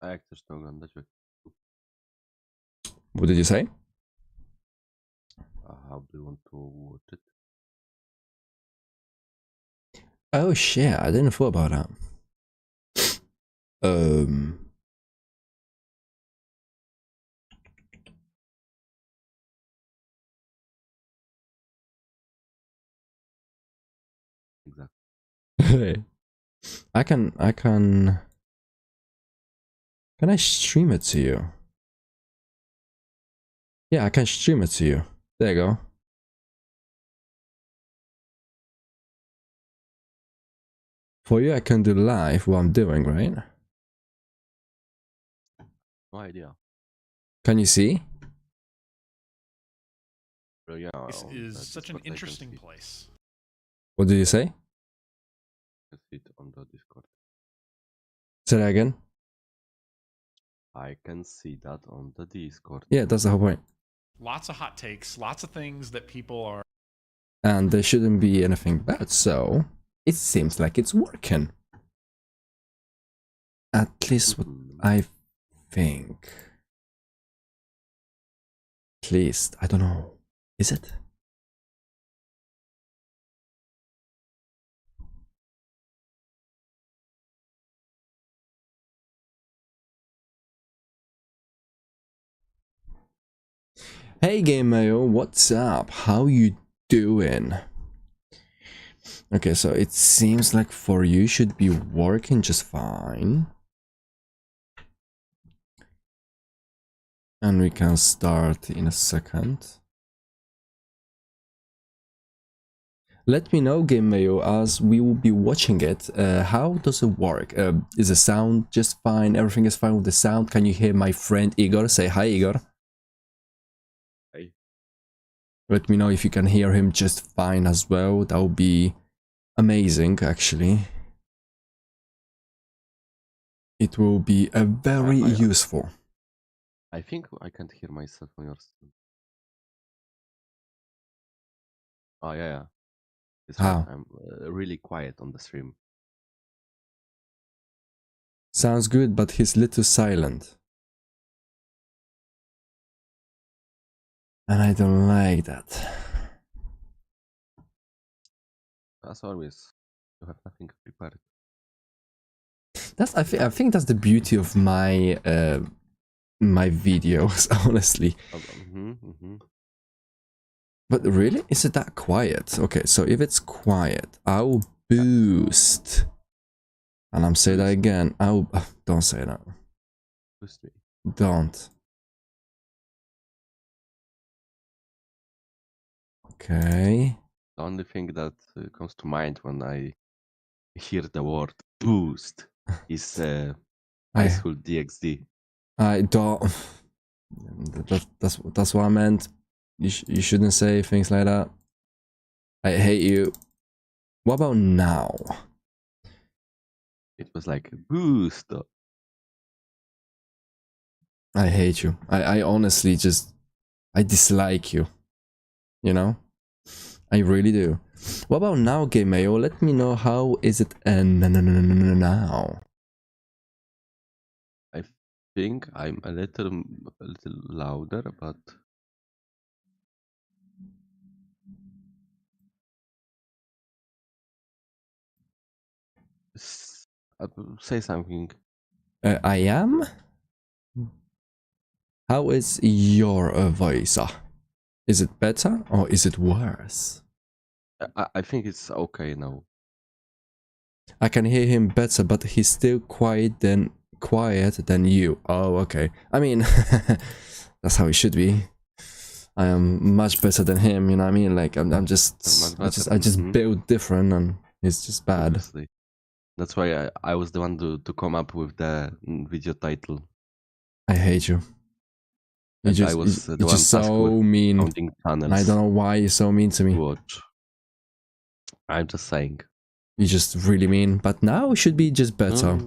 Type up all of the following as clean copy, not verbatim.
A jak chcesz to oglądać? What did you say? How do you want to watch it? Oh shit, I didn't thought about that. Exactly. Can I stream it to you? Yeah, I can stream it to you. There you go. For you, I can do live what I'm doing, right? No idea. Can you see? Yeah, This on is the such an Discord I can interesting see- place. What did you say? I can see it on the Discord. Say that again. I can see that on the Discord. Yeah, that's the whole point. Lots of hot takes, lots of things that people are. And there shouldn't be anything bad, so it seems like it's working. At least what I think. At least, I don't know. Is it? Hey Game Mayo, what's up? How you doing? Okay, so it seems like for you should be working just fine. And we can start in a second. Let me know, Game Mayo, as we will be watching it. How does it work? Is the sound just fine? Everything is fine with the sound? Can you hear my friend Igor? Say hi, Igor. Hey. Let me know if you can hear him just fine as well. That would be amazing, actually. It will be a very useful. I think I can't hear myself on your stream. Oh yeah. It's right. How? I'm really quiet on the stream. Sounds good, but he's little silent. And I don't like that. As always, you have nothing prepared. I think that's the beauty of my my videos, honestly. But really, is it that quiet? Okay, so if it's quiet, I'll boost. And I'm saying that again. I'll don't say that. Boost me. Don't. Okay. The only thing that comes to mind when I hear the word boost is High School DxD. I don't. That's what I meant. You shouldn't say things like that. I hate you. What about now? It was like boost. I hate you. I honestly just I dislike you. You know? I really do. What about now, Game Mayo? Let me know how is it now. I think I'm a little louder, but say something. I am? How is your voice? Is it better or is it worse? I think it's okay now. I can hear him better, but he's still quiet than you. Oh, okay. I mean, that's how it should be. I am much better than him. You know what I mean? Like I'm just I just build different, and it's just bad. Obviously. That's why I was the one to come up with the video title. I hate you. You're just so mean. And I don't know why you're so mean to me. Watch. I'm just saying. You're just really mean, but now it should be just better.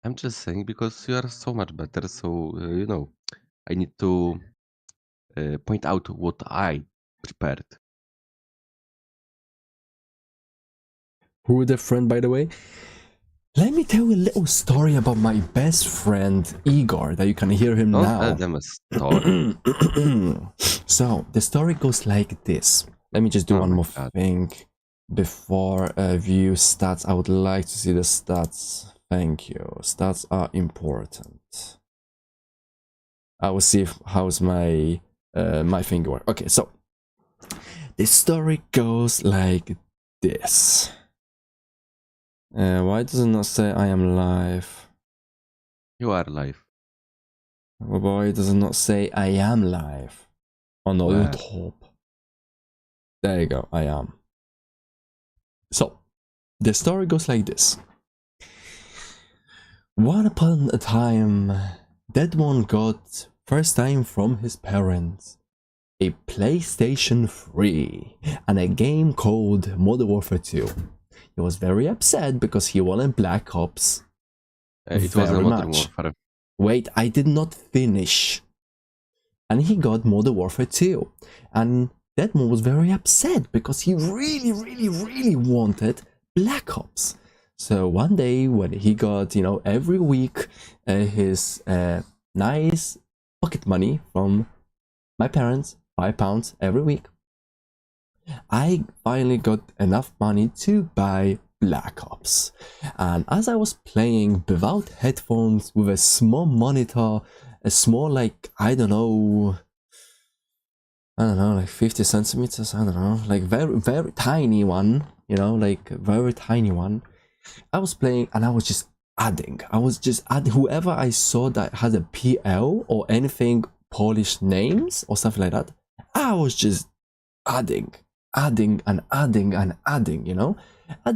I'm just saying because you are so much better. So you know, I need to point out what I prepared. Who the friend, by the way? Let me tell you a little story about my best friend Igor that you can hear him Don't now. tell them a story. So the story goes like this. Let me just do Oh one my more God. thing before view stats. I would like to see the stats. Thank you. Stats are important. I will see how's my my finger work. Okay, so the story goes like this. Why does it not say I am live? You are live. Why does it not say I am live on the Where? top? There you go, I am. So, the story goes like this. One upon a time, Deadmon got first time from his parents a PlayStation 3 and a game called Modern Warfare 2. He was very upset because he wanted Black Ops. It was a Very Modern much. Warfare. Wait, I did not finish. And he got Modern Warfare 2. And Deadmon was very upset because he really wanted Black Ops. So one day when he got, every week his nice pocket money from my parents, £5 every week, I finally got enough money to buy Black Ops. And as I was playing without headphones with a small monitor, a small like I don't know like 50 centimeters, I don't know, like very tiny one, like very tiny one. I was playing and I was just adding whoever I saw that had a PL or anything Polish names or something like that. I was just adding, and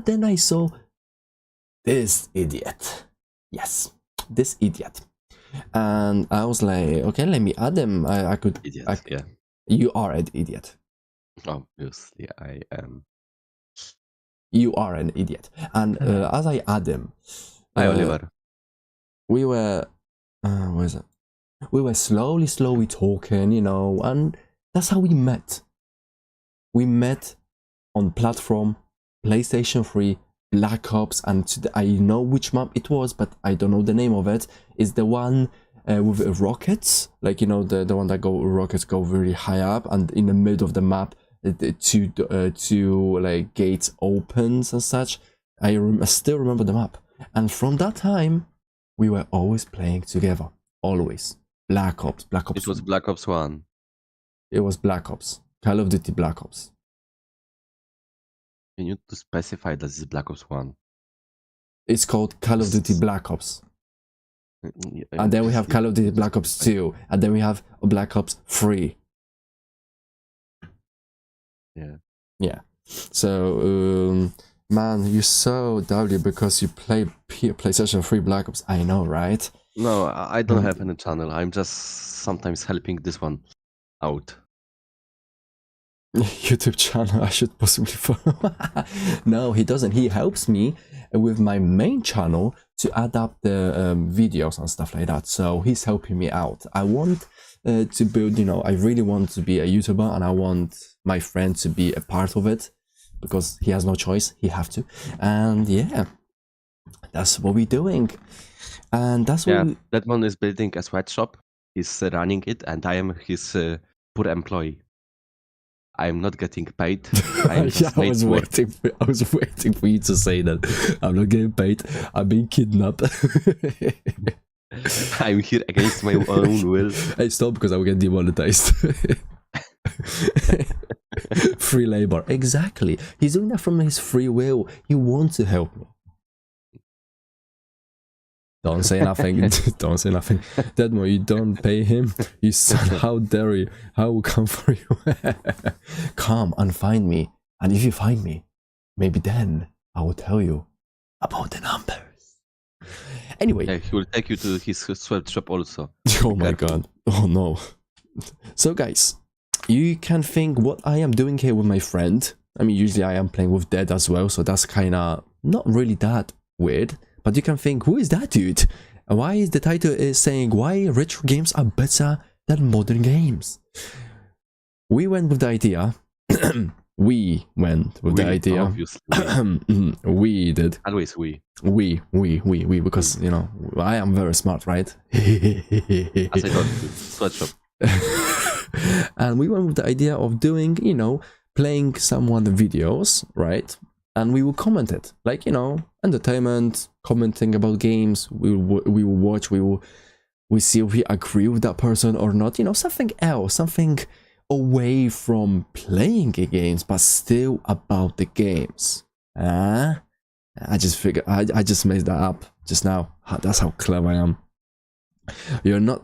then I saw this idiot. Yes, this idiot. And I was like, okay, let me add him. I could. Idiot, yeah. You are an idiot. Obviously, I am. You are an idiot. And as I add him, Hi, Oliver. we were, where is it? We were slowly talking, and that's how we met. We met on platform PlayStation 3, Black Ops, and I know which map it was, but I don't know the name of it. It's the one with rockets, like the one that rockets go really high up, and in the middle of the map, the two like gates opens and such. I still remember the map, and from that time, we were always playing together, always. Black Ops. It was Black Ops 1. It was Black Ops. Call of Duty Black Ops. You need to specify that this is Black Ops 1. It's called Call of Duty Black Ops. And then we have Call of Duty Black Ops 2. And then we have Black Ops 3. Yeah. Yeah. So, man, you're so W because you play PlayStation 3 Black Ops. I know, right? No, I don't have any channel. I'm just sometimes helping this one out. YouTube channel I should possibly follow. No, he doesn't. He helps me with my main channel to adapt the videos and stuff like that. So he's helping me out. I want to build, I really want to be a YouTuber, and I want my friend to be a part of it because he has no choice. He have to. And yeah, that's what we're doing. And that's what that one is building a sweatshop. He's running it, and I am his poor employee. I am not getting paid. I was waiting for you to say that. I'm not getting paid. I'm being kidnapped. I'm here against my own will. Hey, stop, because I will get demonetized. Free labor. Exactly. He's doing that from his free will. He wants to help me. Don't say nothing. Don't say nothing. Deadmon, you don't pay him. You son, how dare you? I will come for you. Come and find me. And if you find me, maybe then I will tell you about the numbers. Anyway. Yeah, he will take you to his sweatshop also. Oh my god. Oh no. So guys, you can think what I am doing here with my friend. I mean, usually I am playing with Dead as well, so that's kind of not really that weird. But you can think, who is that dude? Why is the title is saying why retro games are better than modern games? We went with the idea we went with the We, idea. obviously. We did. Always we. We, because, you know, I am very smart, right? As I told you, sweatshop. And we went with the idea of doing, you know, playing someone videos, right? And we will comment it, like, you know, entertainment, commenting about games. We will watch. We see if we agree with that person or not. You know, something else, something away from playing games, but still about the games. I just figured. I just made that up just now. That's how clever I am. You're not.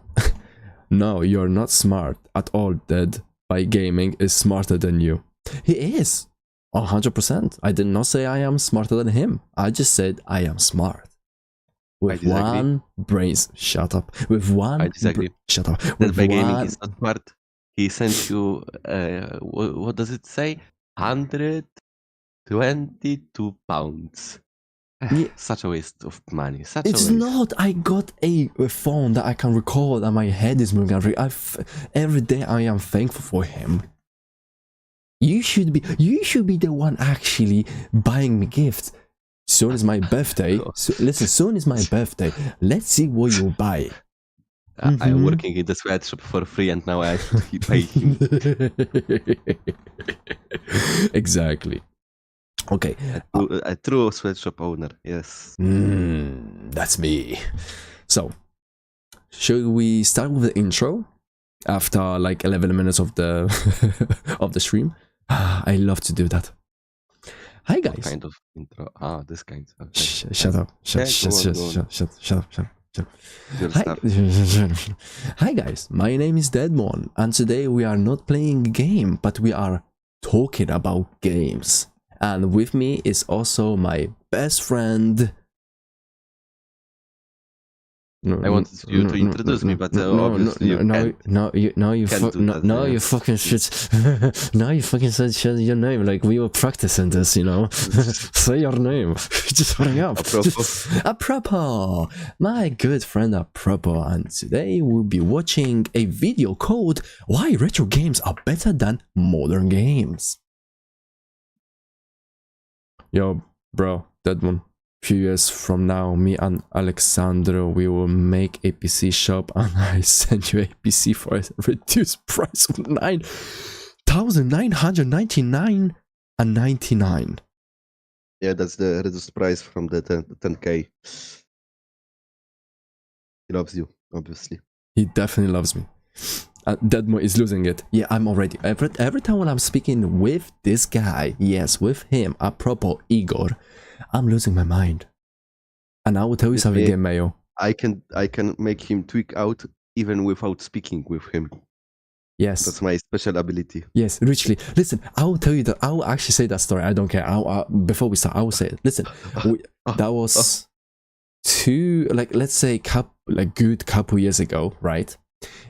No, you're not smart at all. Dead by gaming is smarter than you. He is 100%. I did not say I am smarter than him. I just said I am smart. With I disagree. one brains. Shut up. With one. I disagree. Shut up. That With by gaming one. is not smart. He sent you, what does it say? 122 pounds. Yeah. Such a waste of money. Such It's a waste. not. I got a phone that I can record and my head is moving. Every day I am thankful for him. You should be the one actually buying me gifts. Soon is my birthday. Listen, soon is my birthday. Let's see what you buy. I'm working in the sweatshop for free and now I should pay him. Exactly. Okay. A true sweatshop owner, yes. That's me. So, should we start with the intro after like 11 minutes of the of the stream? I love to do that. Hi guys. What kind of intro? This kind. Okay. Shut up. Yeah, Shut up. Your Hi. stuff. Hi guys, my name is Deadmon, and today we are not playing a game, but we are talking about games. And with me is also my best friend. I wanted you to introduce me, but obviously you can't. You fucking shit. Now you fucking said your name like we were practicing this, you know. Say your name. Just hurry up. Apropos, my good friend Apropos, and today we'll be watching a video called "Why Retro Games Are Better Than Modern Games." Yo, bro, that one. Few years from now, me and Alexandro, we will make a PC shop and I send you a PC for a reduced price of 9,999.99. Yeah, that's the reduced price from the 10K. He loves you, obviously. He definitely loves me. Deadmo is losing it. Yeah, I'm already. Every time when I'm speaking with this guy, yes, with him, apropos Igor, I'm losing my mind. And I will tell you something again, Mayo. I can make him tweak out even without speaking with him. Yes. That's my special ability. Yes, richly. Listen, I will tell you that. I will actually say that story. I don't care. Before we start, I will say it. Listen, that was let's say, good couple years ago, right?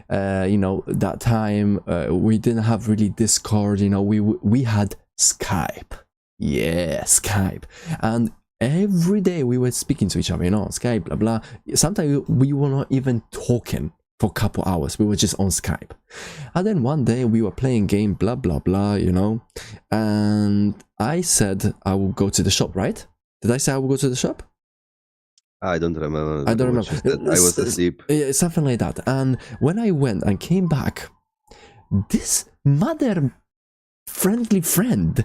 You know, that time we didn't have really Discord. You know, we had Skype. Yeah, Skype. And every day we were speaking to each other, you know, Skype, blah blah. Sometimes we were not even talking for a couple hours. We were just on Skype. And then one day we were playing game, blah blah blah, you know. And I said I will go to the shop, right? Did I say I will go to the shop? I don't remember. I don't remember. I was asleep. Something like that. And when I went and came back, this mother-friendly friend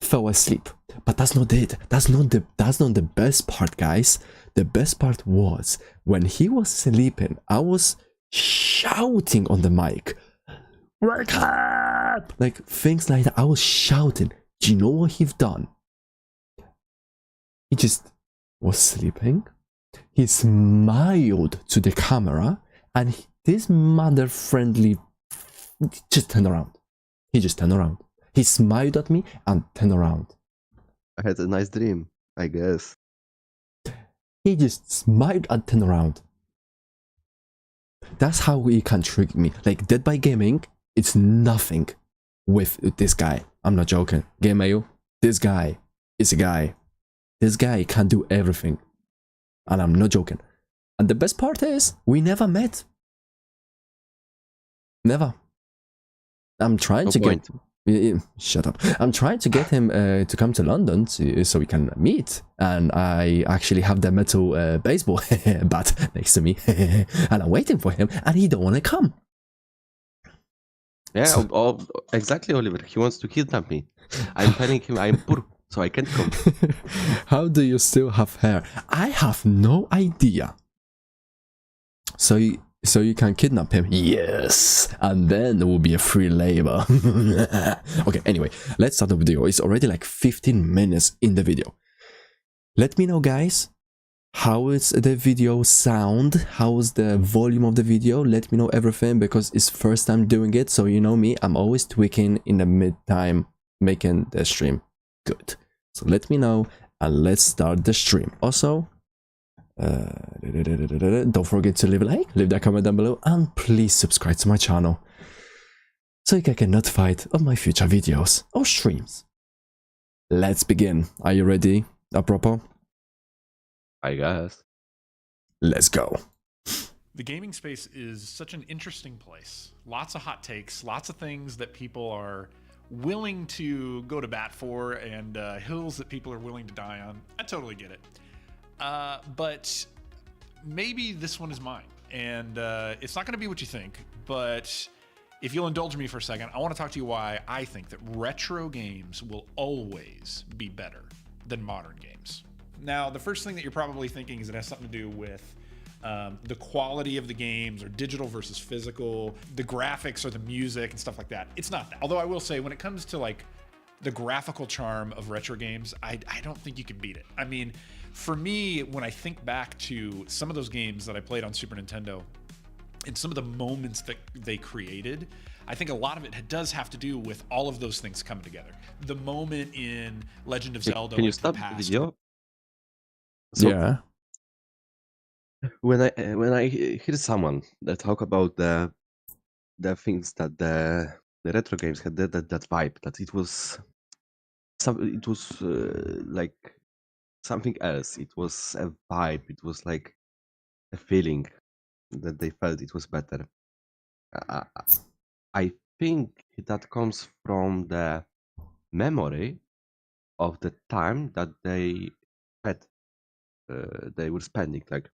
fell asleep. But that's not it. That's not the best part, guys. The best part was when he was sleeping, I was shouting on the mic, "Wake up!" Like things like that. I was shouting. Do you know what he've done? He just was sleeping. He smiled to the camera, and this mother-friendly just turned around. He just turned around. He smiled at me and turned around. I had a nice dream, I guess. He just smiled and turned around. That's how he can trick me. Like Dead by Gaming, it's nothing with this guy. I'm not joking. Gameo, this guy is a guy. This guy can do everything. And I'm not joking. And the best part is, we never met. Never. I'm trying to get... Shut up. I'm trying to get him to come to London so we can meet. And I actually have the metal baseball bat next to me. And I'm waiting for him and he don't want to come. Yeah, So- exactly, Oliver. He wants to kidnap me. I'm telling him I'm poor, so I can't come. How do you still have hair? I have no idea. So you can kidnap him? Yes. And then there will be a free labor. Okay, anyway, let's start the video. It's already like 15 minutes in the video. Let me know, guys, how is the video sound? How is the volume of the video? Let me know everything because it's first time doing it. So you know me, I'm always tweaking in the mid-time, making the stream good. So let me know and let's start the stream. Also, don't forget to leave a like, leave that comment down below, and please subscribe to my channel so you can get notified of my future videos or streams. Let's begin. Are you ready, Apropo? I guess. Let's go. The gaming space is such an interesting place. Lots of hot takes, lots of things that people are willing to go to bat for, and hills that people are willing to die on. I totally get it. But maybe this one is mine, and it's not going to be what you think, but if you'll indulge me for a second, I want to talk to you why I think that retro games will always be better than modern games. Now, the first thing that you're probably thinking is it has something to do with the quality of the games, or digital versus physical, the graphics or the music and stuff like that. It's not that. Although I will say, when it comes to like the graphical charm of retro games, I don't think you can beat it. I mean, for me, when I think back to some of those games that I played on Super Nintendo and some of the moments that they created, I think a lot of it does have to do with all of those things coming together. The moment in Legend of Zelda, Can you Link to stop the the Past. video? So Yeah. when I hear someone that talk about the things that the retro games had, that vibe, that it was like something else. It was a vibe. It was like a feeling that they felt it was better. I, I think that comes from the memory of the time that they had. They were spending. Like,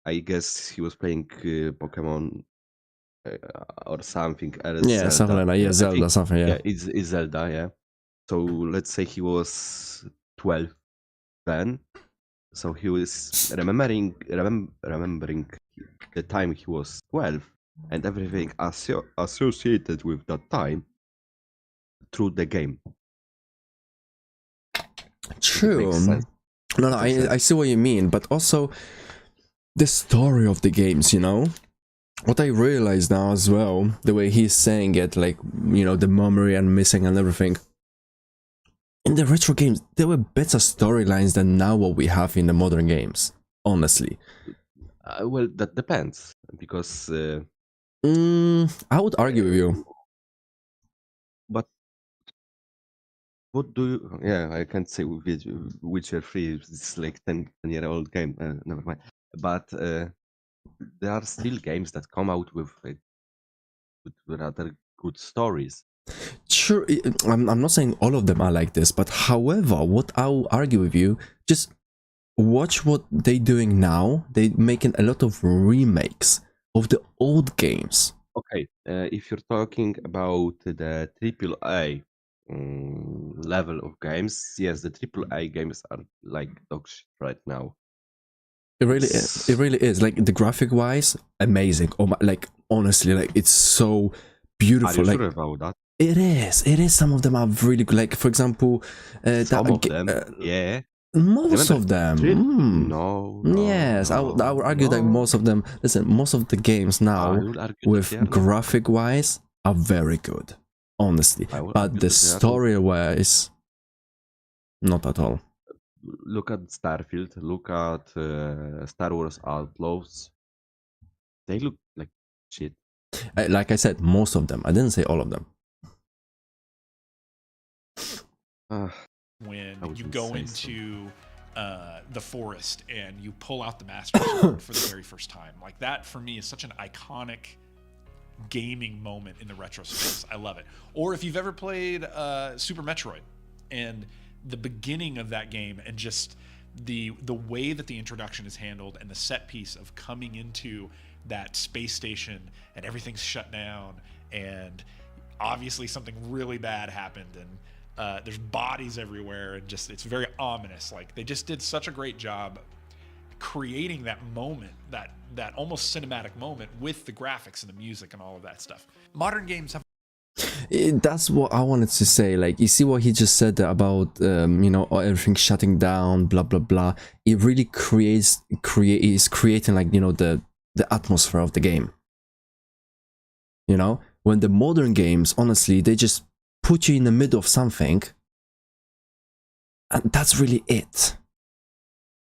I guess he was playing Pokemon or something else. Yeah, Zelda. something like that. Yeah, I Zelda, think, something, yeah. it's Zelda. Yeah. So let's say he was 12 then. So he was remembering the time he was 12 and everything associated with that time through the game. True. Makes sense. No, Makes sense. I see what you mean, but also the story of the games, you know? What I realize now as well, the way he's saying it, like, you know, the memory and missing and everything. In the retro games, there were better storylines than now what we have in the modern games, honestly. Well, that depends because. I would argue with you. But what do you? Yeah, I can't say Witcher 3 is like 10-year-old game. Never mind. But there are still games that come out with rather good stories. Sure, I'm not saying all of them are like this, but however, what I'll argue with you, just watch what they're doing now. They're making a lot of remakes of the old games. Okay, if you're talking about the AAA level of games, yes, the AAA games are like dog shit right now. It really is. It really is. Like the graphic wise, amazing. Oh my, like honestly, like it's so beautiful. Are you like sure about that? it is. It is. Some of them are really good. Like for example, Some of them, yeah. Most Remember, of them. No. Yes, I would argue that most of them. Listen, most of the games now with graphic wise are very good, honestly. But the story wise, not at all. Look at Starfield. Look at Star Wars Outlaws. They look like shit. Like I said, most of them. I didn't say all of them. When you go into the forest and you pull out the Master Sword for the very first time, like that for me is such an iconic gaming moment in the retro space. I love it. Or if you've ever played Super Metroid and the beginning of that game and just the way that the introduction is handled and the set piece of coming into that space station and everything's shut down and obviously something really bad happened and there's bodies everywhere and just it's very ominous. Like they just did such a great job creating that moment, that almost cinematic moment with the graphics and the music and all of that stuff. Modern games have That's what I wanted to say. Like, you see what he just said about, you know, everything shutting down, blah blah blah. It really is creating, like, you know, the atmosphere of the game. You know, when the modern games, honestly, they just put you in the middle of something, and that's really it.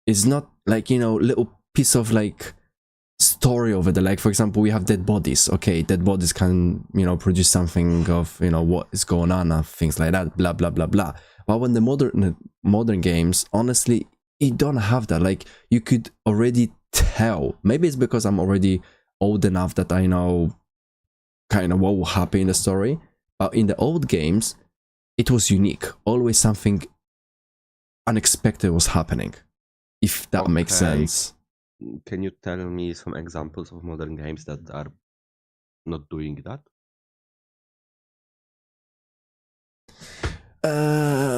It's not like, you know, little piece of like story over there. Like, for example, we have dead bodies. Okay, dead bodies can, you know, produce something of, you know, what is going on and things like that, blah blah blah blah. But when the modern games, honestly, you don't have that. Like, you could already tell. Maybe it's because I'm already old enough that I know kind of what will happen in the story. But in the old games, it was unique. Always something unexpected was happening, if that makes Okay. sense. Can you tell me some examples of modern games that are not doing that?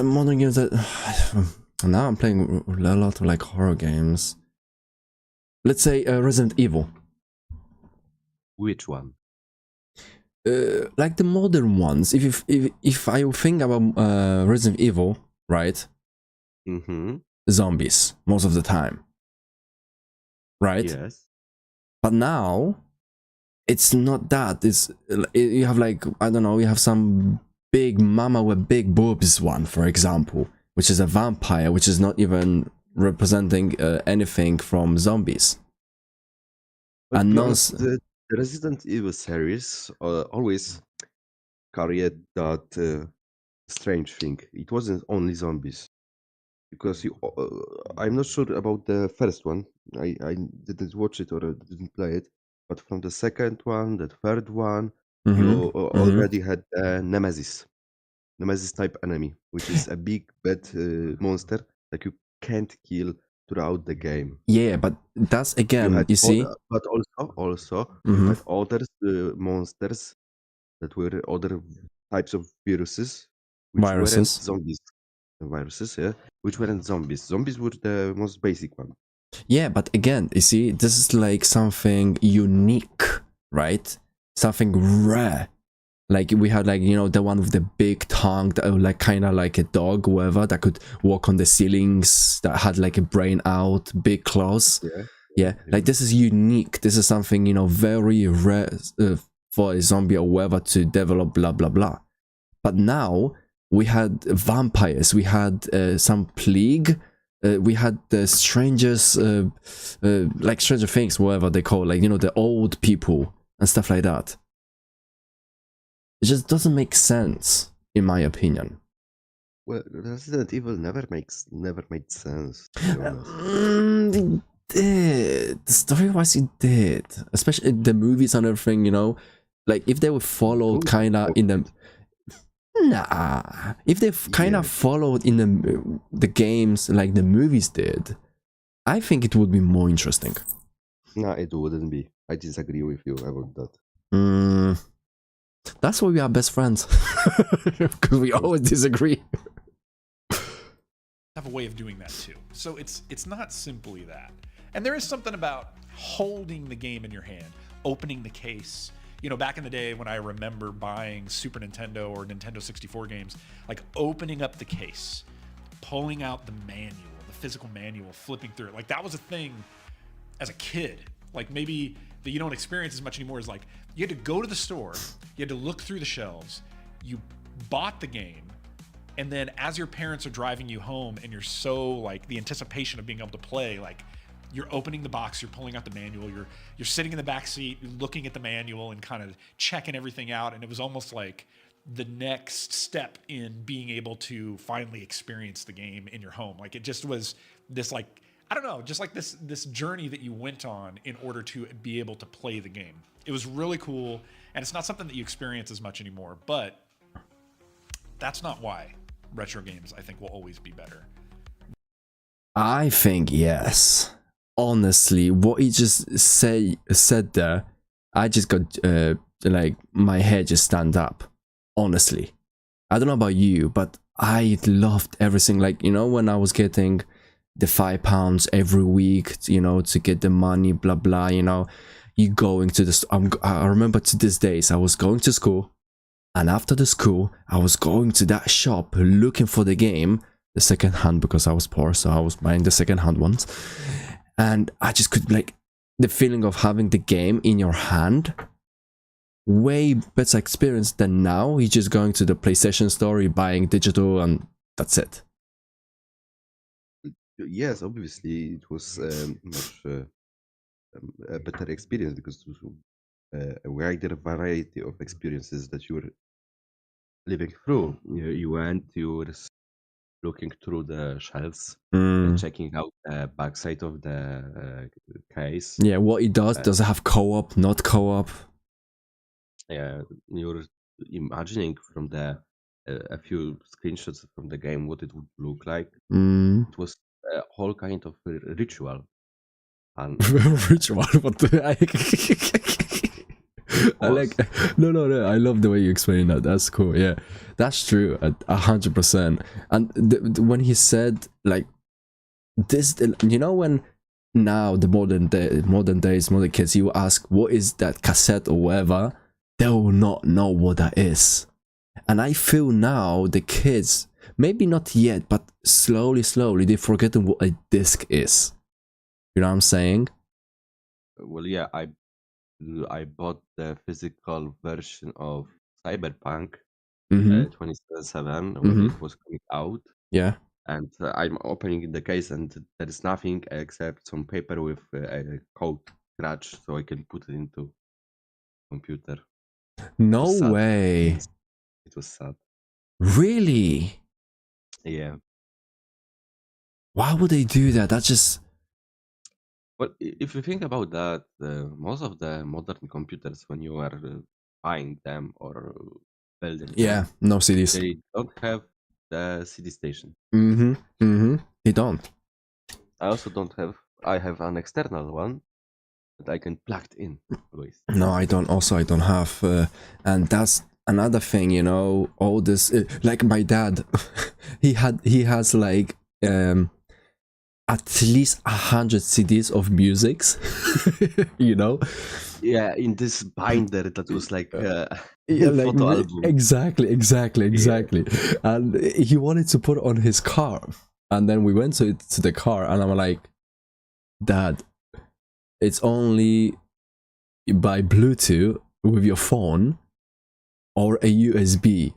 Modern games that now I'm playing a lot of like horror games. Let's say Resident Evil. Which one? Like the modern ones. If I think about Resident Evil, right? Mm-hmm. Zombies most of the time, right? Yes. But now it's not that. You have like, I don't know, you have some big mama with big boobs one, for example, which is a vampire, which is not even representing anything from zombies. But to And be non honest, the Resident Evil series always carried that strange thing. It wasn't only zombies. Because I'm not sure about the first one. I didn't watch it or didn't play it. But from the second one, the third one, you already had Nemesis type enemy, which is a big bad monster that you can't kill throughout the game. Yeah, but that's You again, had you see. but also you Mhm. had other monsters that were other types of viruses, which weren't Viruses. zombies. Viruses, yeah, which weren't zombies. Zombies were the most basic one. Yeah, but again, you see, this is like something unique, right? Something rare. Like we had, like, you know, the one with the big tongue, that, like kind of like a dog, whatever, that could walk on the ceilings, that had like a brain out, big claws. Yeah, like this is unique. This is something, you know, very rare for a zombie or whatever to develop, blah blah blah. But now we had vampires, we had some plague, we had the strangers, like Stranger Things, whatever they call, like, you know, the old people and stuff like that. It just doesn't make sense, in my opinion. Well, Resident Evil never made sense, to be honest. It did. Story-wise, it did. Especially the movies and everything, you know? Like, if they were followed kinda in the... Nah. If they kinda followed in the games like the movies did, I think it would be more interesting. Nah, it wouldn't be. I disagree with you about that. That's why we are best friends. Because we always disagree. have a way of doing that too. So it's not simply that. And there is something about holding the game in your hand, opening the case. You know, back in the day when I remember buying Super Nintendo or Nintendo 64 games, like opening up the case, pulling out the manual, the physical manual, flipping through it. Like that was a thing as a kid. Like maybe that you don't experience as much anymore is like you had to go to the store, you had to look through the shelves, you bought the game, and then as your parents are driving you home and you're so like the anticipation of being able to play, like you're opening the box, you're pulling out the manual, you're sitting in the back seat, you're looking at the manual and kind of checking everything out. And it was almost like the next step in being able to finally experience the game in your home. Like it just was this like I don't know, just like this journey that you went on in order to be able to play the game. It was really cool, and it's not something that you experience as much anymore. But that's not why retro games, I think, will always be better. I think yes. Honestly, what he just said there, I just got like my head just stand up. Honestly, I don't know about you, but I loved everything. Like, you know, when I was getting the £5 every week, you know, to get the money, blah blah. You know, you going to this. I remember to this days I was going to school, and after the school I was going to that shop looking for the game, the second hand, because I was poor, so I was buying the second hand ones, and I just could, like, the feeling of having the game in your hand, way better experience than now. You're just going to the PlayStation store, you're buying digital, and that's it. Yes, obviously it was much a better experience because it was a wider variety of experiences that you were living through. You went, you were looking through the shelves, checking out the backside of the case. Yeah, what it does it have co-op, not co-op? Yeah, you're imagining from the a few screenshots from the game what it would look like. It was a whole kind of ritual. And Ritual, what the I like, no, I love the way you explain that. That's cool. Yeah, that's true, 100%. And when he said, like, this, you know, when now the modern kids, you ask what is that cassette or whatever, they will not know what that is. And I feel now the kids, maybe not yet, but slowly they're forgetting what a disc is. You know what I'm saying? Well, yeah, I bought the physical version of Cyberpunk 2077 when it was coming out. Yeah. And I'm opening the case, and there is nothing except some paper with a code scratch, so I can put it into computer. No way. It was sad. Really? Yeah. Why would they do that? That's just... Well, if you think about that, most of the modern computers, when you are buying them or building them, no CDs. they don't have the CD station. They don't. I also don't have. I have an external one that I can plug it in always. No, I don't. Also, I don't have, and that's another thing. You know, all this, like my dad, he has like at least 100 CDs of musics. You know. Yeah, in this binder that was like yeah, like, photo album. Exactly. Yeah. And he wanted to put it on his car, and then we went to the car, and I'm like, Dad, it's only by Bluetooth with your phone or a USB.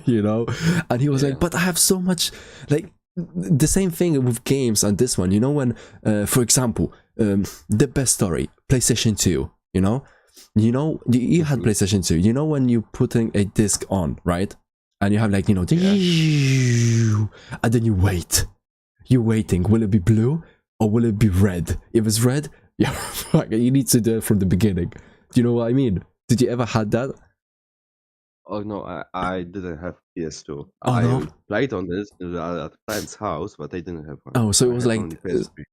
You know. And he was like, but I have so much, like, the same thing with games. And this one, you know, when for example, the best story, PlayStation 2, you know, you had PlayStation 2, you know, when you putting a disc on, right, and you have, like, you know, and then you're waiting, will it be blue or will it be red? If it's red, yeah, you need to do it from the beginning. Do you know what I mean? Did you ever had that? Oh no, I didn't have PS2. Oh, I no? played on this at a friend's house, but I didn't have one. Oh, so it was like,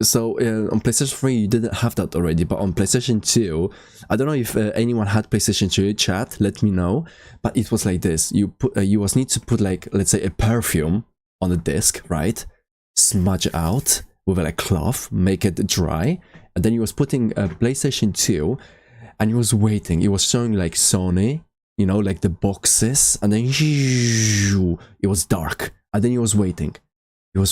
so on PlayStation 3 you didn't have that already, but on PlayStation 2, I don't know if anyone had PlayStation 2, chat, let me know, but it was like this. You need to put, like, let's say a perfume on the disc, right? Smudge it out with a cloth, make it dry, and then you was putting a PlayStation 2, and you was waiting. It was showing like Sony, you know, like the boxes, and then it was dark, and then he was waiting. And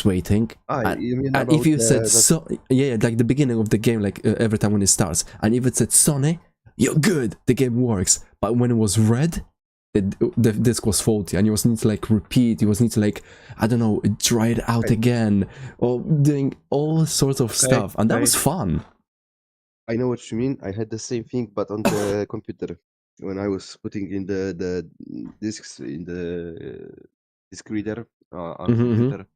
if you said so, yeah, like the beginning of the game, like every time when it starts, and if it said Sony, you're good, the game works. But when it was red, the disc was faulty, and you was need to, like, repeat. You was need to, like, I don't know, try it out again, or doing all sorts of stuff, and that was fun. I know what you mean. I had the same thing, but on the computer. When I was putting in the discs in the disc reader on computer,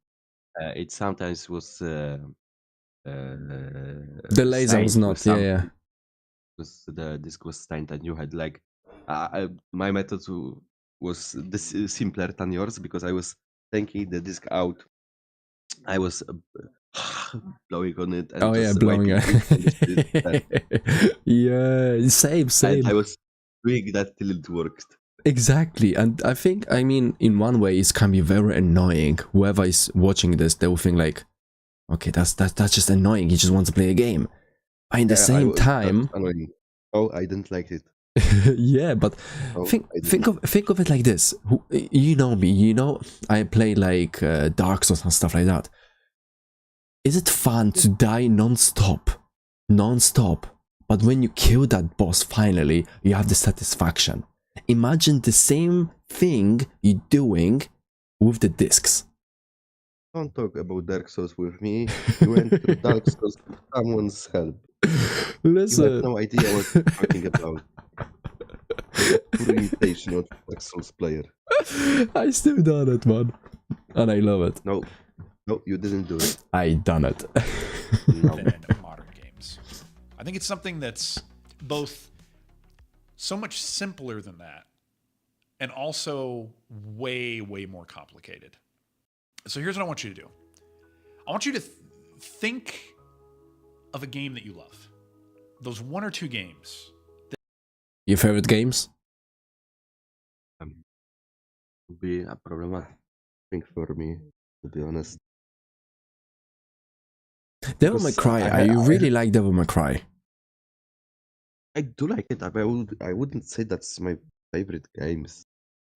it sometimes was The laser was stained not. with Yeah, yeah. something. Because the disk was stained, and you had like my method was this simpler than yours because I was taking the disk out. I was blowing on it and Oh yeah, just blowing wiping ink on the screen. Yeah, same, And same. I was doing that till it worked. Exactly, and I think, I mean, in one way, it can be very annoying. Whoever is watching this, they will think like, okay, that's just annoying. He just wants to play a game. But in the Yeah, same that was time, annoying. Oh, I didn't like it. yeah, but Oh, think I didn't. think of it like this. You know me, you know I play like Dark Souls and stuff like that. Is it fun to die non-stop? Non-stop. But when you kill that boss finally, you have the satisfaction. Imagine the same thing you're doing with the discs. Don't talk about Dark Souls with me. You went through Dark Souls with someone's help. You Listen. have no idea what you're talking about. Pure imitation of Dark Souls player. I still done it, man. And I love it. No, you didn't do it. I done it. No. than in modern games. I think it's something that's both so much simpler than that and also way, way more complicated. So here's what I want you to do. I want you to think of a game that you love. Those one or two games. Your favorite games? Would be a problematic thing for me, to be honest. Devil May Because Cry. I really like Devil May Cry. I do like it, but I wouldn't say that's my favorite games.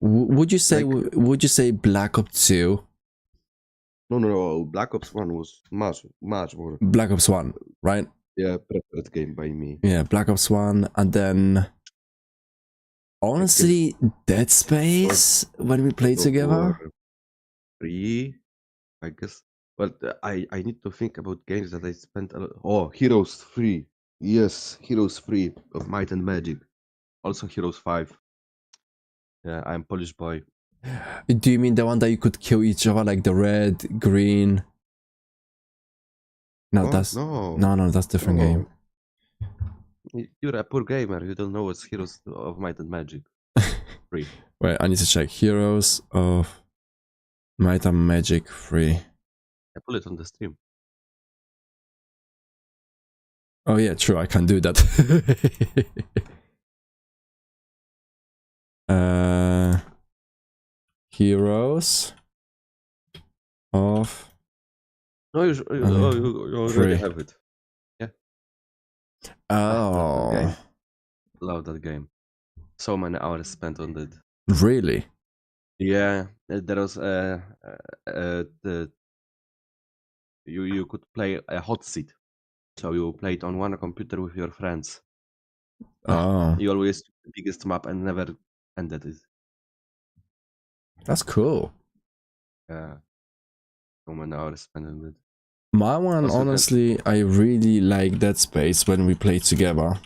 Would you say Like- would you say Black Ops 2? No. Black Ops 1 was much more, Black Ops 1, right? preferred game by me. Yeah, Black Ops 1, and then honestly, Dead Space when we played God of together. War 3, I guess. But I need to think about games that I spent a lot. Oh, Heroes 3. Yes, Heroes 3 of Might and Magic. Also Heroes 5. Yeah, I'm Polish boy. Do you mean the one that you could kill each other, like the red, green? No, Oh, that's no. no, that's different No. game. You're a poor gamer. You don't know what's Heroes of Might and Magic 3. Wait, I need to check. Heroes of Might and Magic 3. I put it on the stream. Oh yeah, true. I can do that. Heroes of No, you already Free. have it. oh, Okay. Love that game. So many hours spent on it. really? Yeah, there was the you could play a hot seat, so you played on one computer with your friends. Oh, You always took the biggest map and never ended it. that's cool. Yeah, so many hours spent on it. My one, Also, honestly, I really like Dead Space when we played together.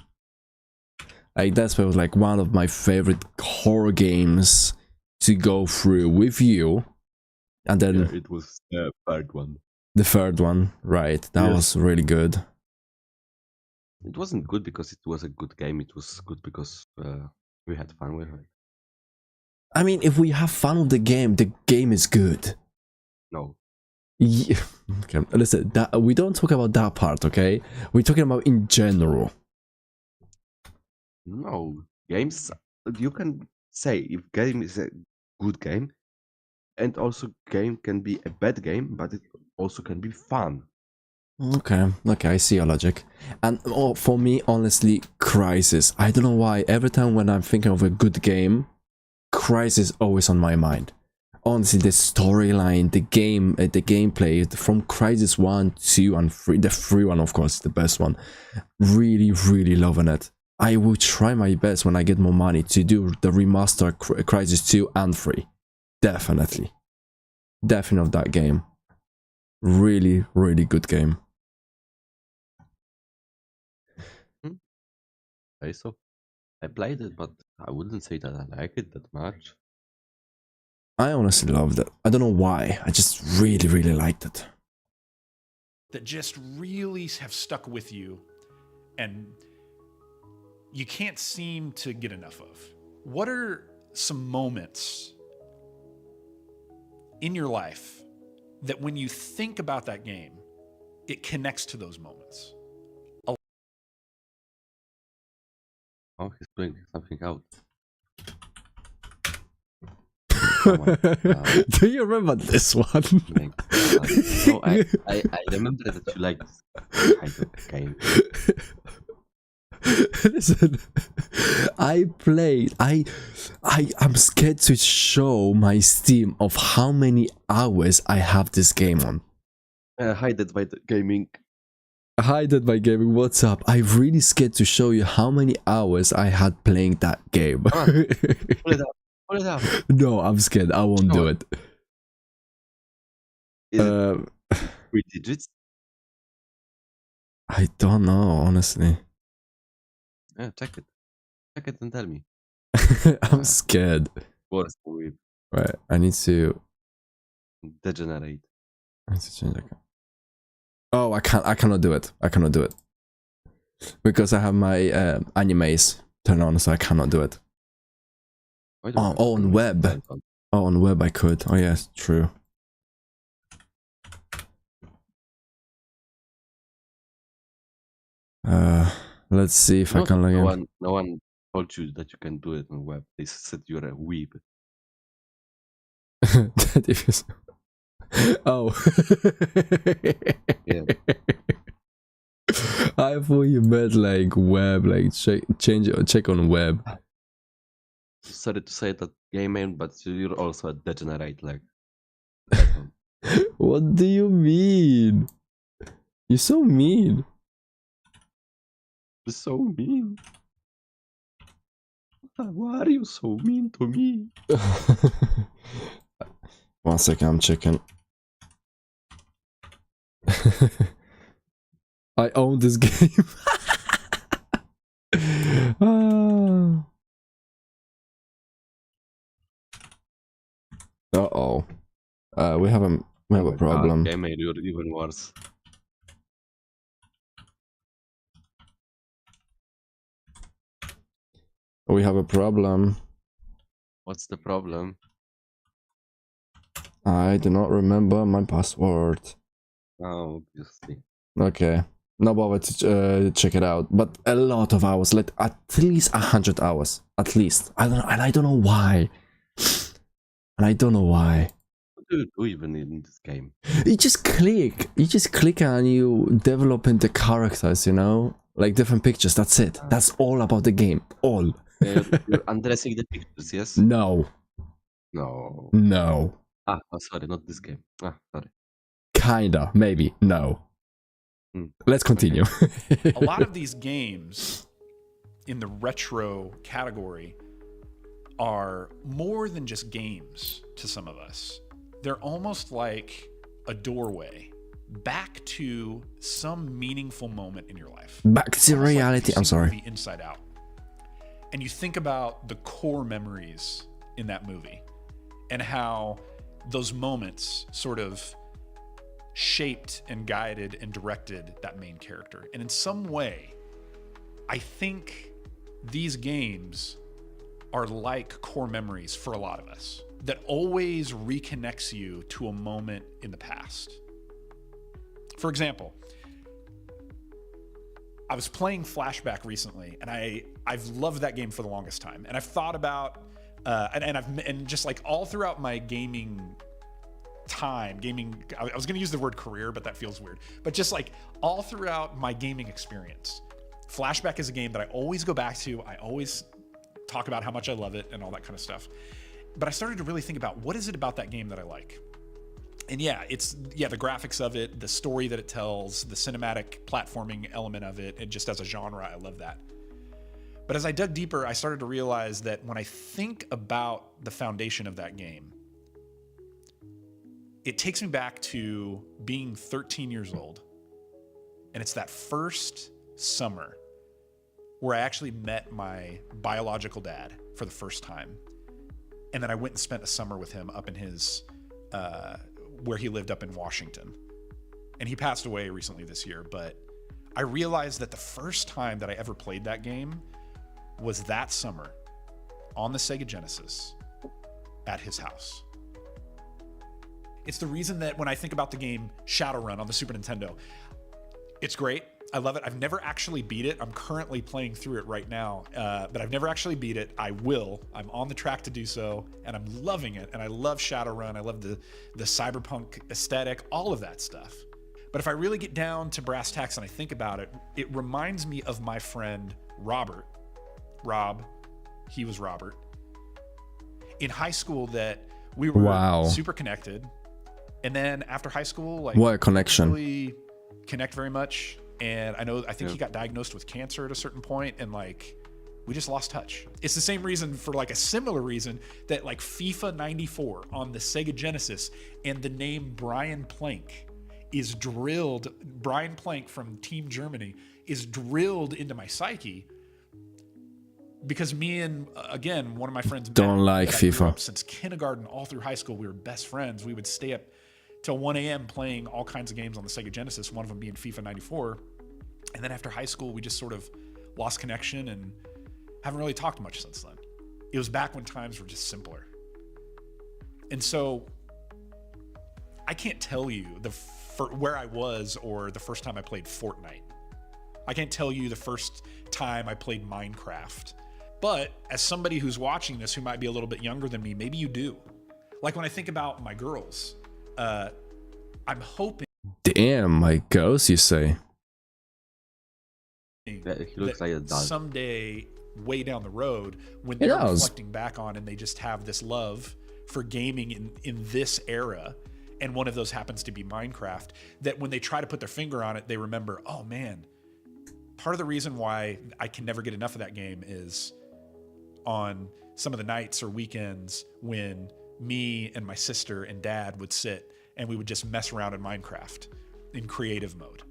Like Dead Space was like one of my favorite horror games to go through with you. And then Yeah, it was the third one. the third one, right? That Yes. was really good. It wasn't good because it was a good game. It was good because we had fun with it. I mean, if we have fun with the game is good. No, Yeah. Okay, listen, we don't talk about that part, okay? We're talking about in general. no games. You can say if game is a good game, and also game can be a bad game, but it also can be fun. Okay, I see your logic. And for me, honestly, Crysis. I don't know why. Every time when I'm thinking of a good game, Crysis is always on my mind. Honestly, the storyline, the gameplay from Crysis 1, 2, and 3, the 3 one, of course, is the best one. Really, really loving it. I will try my best when I get more money to do the remaster Crysis 2 and 3. Definitely. Definitely of that game. Really, really good game. Okay, so I played it, but I wouldn't say that I like it that much. I honestly loved it. I don't know why. I just really, really liked it. that just really have stuck with you and you can't seem to get enough of? What are some moments in your life that when you think about that game, it connects to those moments? Oh, he's doing something out. Someone, Do you remember this one? like, no, I remember that you like this kind of game. Listen, I'm scared to show my Steam of how many hours I have this game on. Hi, Dead by the Gaming. Hi, Dead by Gaming, what's up? I'm really scared to show you how many hours I had playing that game. Pull it up. Pull it up. No, I'm scared. I won't do it. Is it 3 digits? I don't know, honestly. Yeah, check it. Check it and tell me. I'm scared. Worst with Right, I need to degenerate. change that. Oh, I cannot do it. I cannot do it. Because I have my animes turned on, so I cannot do it. Why don't Oh, you on web. turn it on? Oh, on web I could. Oh yes, true. Let's see if I can log in. No one told you that you can do it on web. They said you're a weeb. That is... Oh. Yeah. I thought you meant like web, like check on web. Sorry to say that, game man, but you're also a degenerate. Like, What do you mean? You're so mean. you're so mean. Why are you so mean to me? 1 second, I'm checking. I own this game. Ah. Uh-oh. We have a problem. Game man, you're even worse. We have a problem. What's the problem? I do not remember my password. Oh, obviously. Okay. No bother to check it out. But a lot of hours, like at least 100 hours. At least. I don't know, and I don't know why. And I don't know why. What do you do even in this game? You just click and you develop in the characters, you know? Like different pictures, that's it. That's all about the game. All. You're undressing the pictures, yes? No. No. No. Ah, oh, sorry, not this game. Ah, sorry. Kinda, maybe. No. Let's continue. A lot of these games in the retro category are more than just games to some of us. They're almost like a doorway back to some meaningful moment in your life. Back to Almost like reality. if I'm you've seen the sorry. movie Inside Out, and you think about the core memories in that movie and how those moments sort of shaped and guided and directed that main character. And in some way, I think these games are like core memories for a lot of us that always reconnects you to a moment in the past. For example, I was playing Flashback recently, and I've loved that game for the longest time. And I've thought about, and just like all throughout my gaming time, I was going to use the word career, but that feels weird. But just like all throughout my gaming experience, Flashback is a game that I always go back to. I always talk about how much I love it and all that kind of stuff. But I started to really think about what is it about that game that I like? And the graphics of it, the story that it tells, the cinematic platforming element of it, and just as a genre, I love that. But as I dug deeper, I started to realize that when I think about the foundation of that game, it takes me back to being 13 years old. And it's that first summer where I actually met my biological dad for the first time. And then I went and spent a summer with him up in his, where he lived up in Washington. and he passed away recently this year. But I realized that the first time that I ever played that game was that summer on the Sega Genesis at his house. It's the reason that when I think about the game Shadowrun on the Super Nintendo, it's great. I love it. I've never actually beat it. I'm currently playing through it right now, but I've never actually beat it. I will. I'm on the track to do so, and I'm loving it. And I love Shadowrun. I love the cyberpunk aesthetic, all of that stuff. But if I really get down to brass tacks and I think about it, it reminds me of my friend Robert. Rob, he was Robert. In high school, that we were super connected. And then after high school, like, what a connection. Really connect very much. And I think he got diagnosed with cancer at a certain point, and like we just lost touch. It's the same reason, for like a similar reason, that like FIFA 94 on the Sega Genesis and the name Brian Plank is drilled. Brian Plank from Team Germany is drilled into my psyche because me and again, one of my friends don't like FIFA. Since kindergarten all through high school, we were best friends. We would stay up till 1 a.m. playing all kinds of games on the Sega Genesis, one of them being FIFA 94. And then after high school, we just sort of lost connection and haven't really talked much since then. It was back when times were just simpler. And so I can't tell you where I was or the first time I played Fortnite. I can't tell you the first time I played Minecraft. But as somebody who's watching this who might be a little bit younger than me, maybe you do. Like when I think about my girls, I'm hoping. Damn, my girls, you say? He looks like a dog. Someday, way down the road, when they're reflecting back on and they just have this love for gaming in this era, and one of those happens to be Minecraft, that when they try to put their finger on it, they remember, oh man, part of the reason why I can never get enough of that game is on some of the nights or weekends when me and my sister and dad would sit and we would just mess around in Minecraft in creative mode.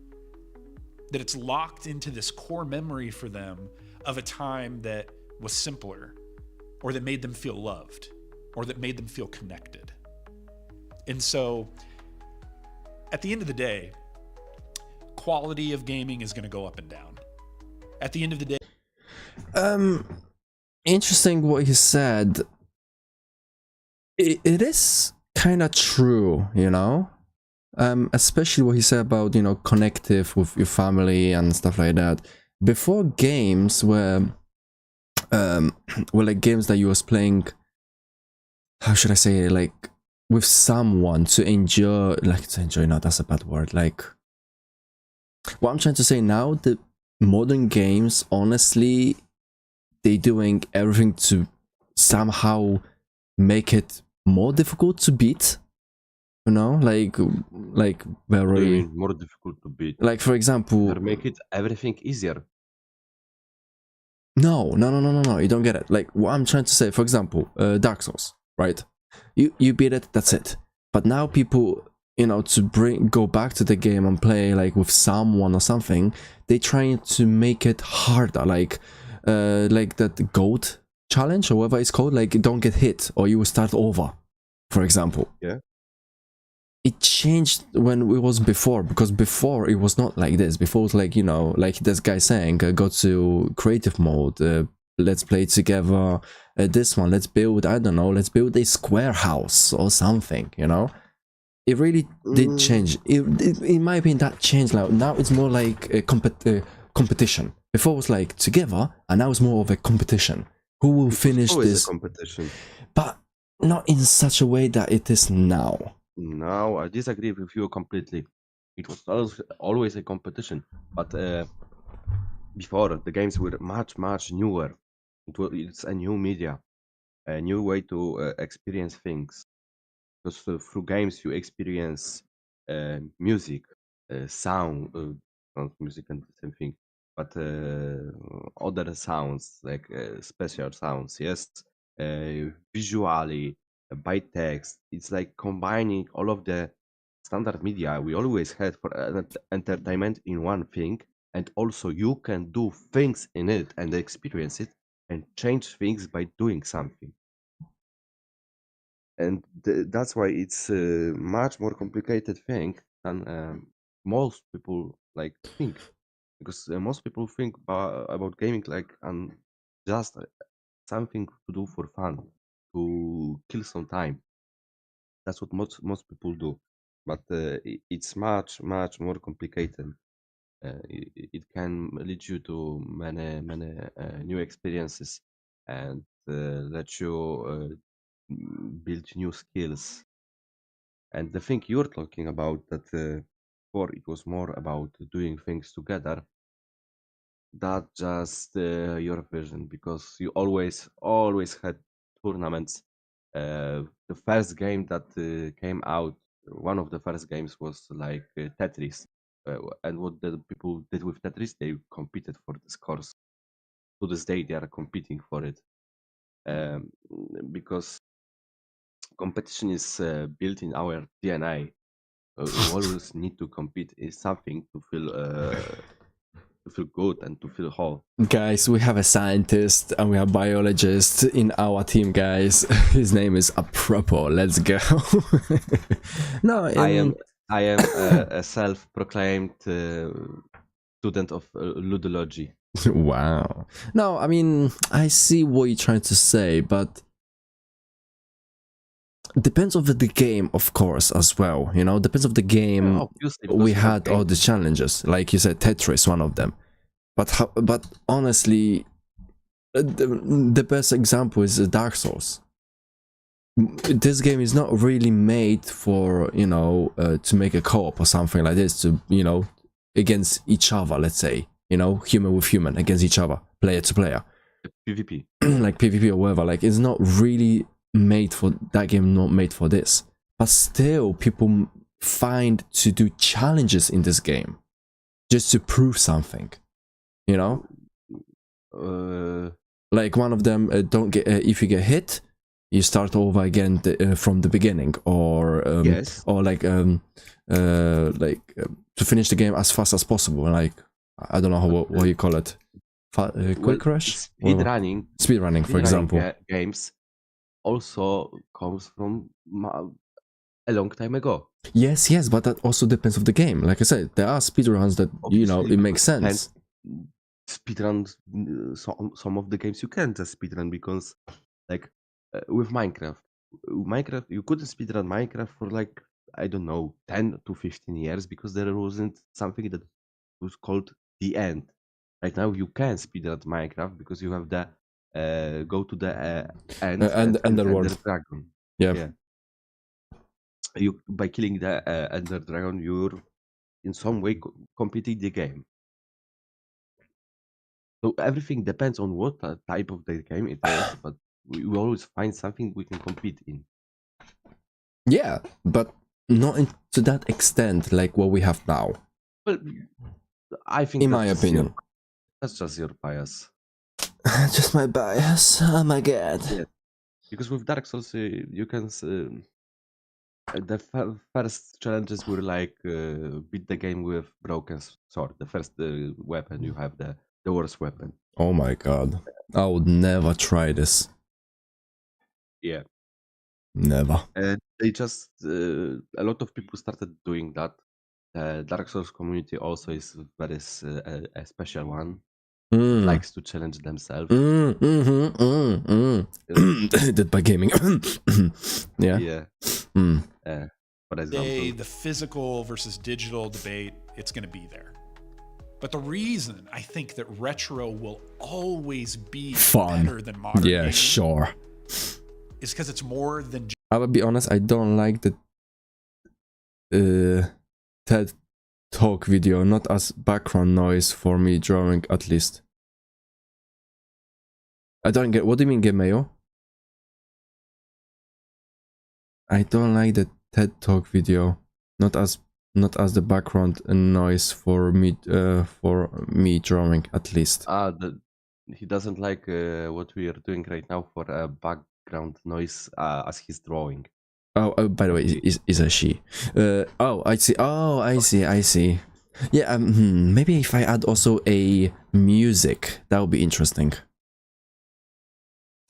That it's locked into this core memory for them of a time that was simpler, or that made them feel loved, or that made them feel connected. And so at the end of the day, quality of gaming is going to go up and down. At the end of the day, interesting what you said. It is kind of true, you know, especially what he said about, you know, connective with your family and stuff like that. Before, games were like games that you was playing, how should I say it, like with someone to enjoy, no, that's a bad word. Like, what I'm trying to say now, the modern games, honestly, they doing everything to somehow make it more difficult to beat, you know, like very more difficult to beat. Like, for example, or make it everything easier. No, you don't get it. Like, what I'm trying to say, for example, Dark Souls, right? You beat it, that's it. But now people, you know, to go back to the game and play like with someone or something, they trying to make it harder, like that goat challenge or whatever it's called, like don't get hit or you will start over, for example. Yeah. It changed when it was before, because before it was not like this. Before it was like, you know, like this guy saying, go to creative mode, let's play together, this one, let's build, I don't know, let's build a square house or something, you know? It really did change. In my opinion, that changed. Like, now it's more like a competition. Before it was like together, and now it's more of a competition. Who will finish this? A competition. But not in such a way that it is now. No, I disagree with you completely. It was always a competition, but before the games were much newer. It's a new media, a new way to experience things. Because through games you experience music, sound, not music and the same thing, but other sounds like special sounds. Yes, visually, by text. It's like combining all of the standard media we always had for entertainment in one thing, and also you can do things in it and experience it and change things by doing something. And that's why it's a much more complicated thing than most people like think, because most people think about gaming like just something to do for fun, to kill some time. That's what most people do, but it's much more complicated. It can lead you to many new experiences and let you build new skills. And the thing you're talking about that before it was more about doing things together, that just your vision, because you always had tournaments. The first game that came out, one of the first games was like Tetris, and what the people did with Tetris, they competed for the scores. To this day, they are competing for it, um, because competition is built in our DNA. We always need to compete in something to feel good and to feel whole. Guys, we have a scientist and we have biologist in our team, guys. His name is Apropo. Let's go. No, I am a self-proclaimed student of ludology. Wow. No, I mean, I see what you're trying to say, but depends of the game, of course, as well. You know, depends of the game. Obviously, We because you have had all the challenges, like you said, Tetris, one of them. But honestly, the best example is Dark Souls. This game is not really made for, you know, to make a co-op or something like this, to, you know, against each other, let's say, you know, human with human against each other, player to player. PvP. Like PvP or whatever. Like, it's not really made for that game, not made for this. But still, people find to do challenges in this game just to prove something, you know. Like one of them, don't get if you get hit, you start over again from the beginning, or Yes. or like to finish the game as fast as possible. Like, I don't know what you call it, quick rush, Speed running, for example. games also comes from a long time ago. Yes, but that also depends of the game. Like I said, there are speedruns that, you know, it makes sense. Speedrun some of the games you can just speedrun, because like with Minecraft you couldn't speedrun Minecraft for like, I don't know, 10 to 15 years, because there wasn't something that was called the end. Right now you can speedrun Minecraft because you have the go to the end And Underworld. Ender Dragon. Yeah. You, by killing the Ender Dragon, you're in some way completing the game. So everything depends on what type of the game it is, but we always find something we can compete in. Yeah, but not to that extent like what we have now. Well, I think, in my opinion, that's just your bias. just my bias. Oh my god. Yeah. Because with Dark Souls, you can the first challenges were like beat the game with broken sword. The first weapon you have, the worst weapon. Oh my god, I would never try this. Yeah, never. They just a lot of people started doing that. Dark Souls community also is very a special one. Likes to challenge themselves. Did by gaming. Yeah. Yeah. For example, the physical versus digital debate, it's going to be there. But the reason I think that retro will always be fun, better than modern yeah, gaming sure, is because it's more than. I will be honest, I don't like the TED Talk video, not as background noise for me drawing, at least. I don't get, what do you mean, Gemayo? I don't like the TED Talk video, not as the background noise for me drawing, at least. He doesn't like what we are doing right now for a background noise as he's drawing. Oh, by the way, is a she. Oh, I see. Oh, I see. Yeah, maybe if I add also a music, that would be interesting.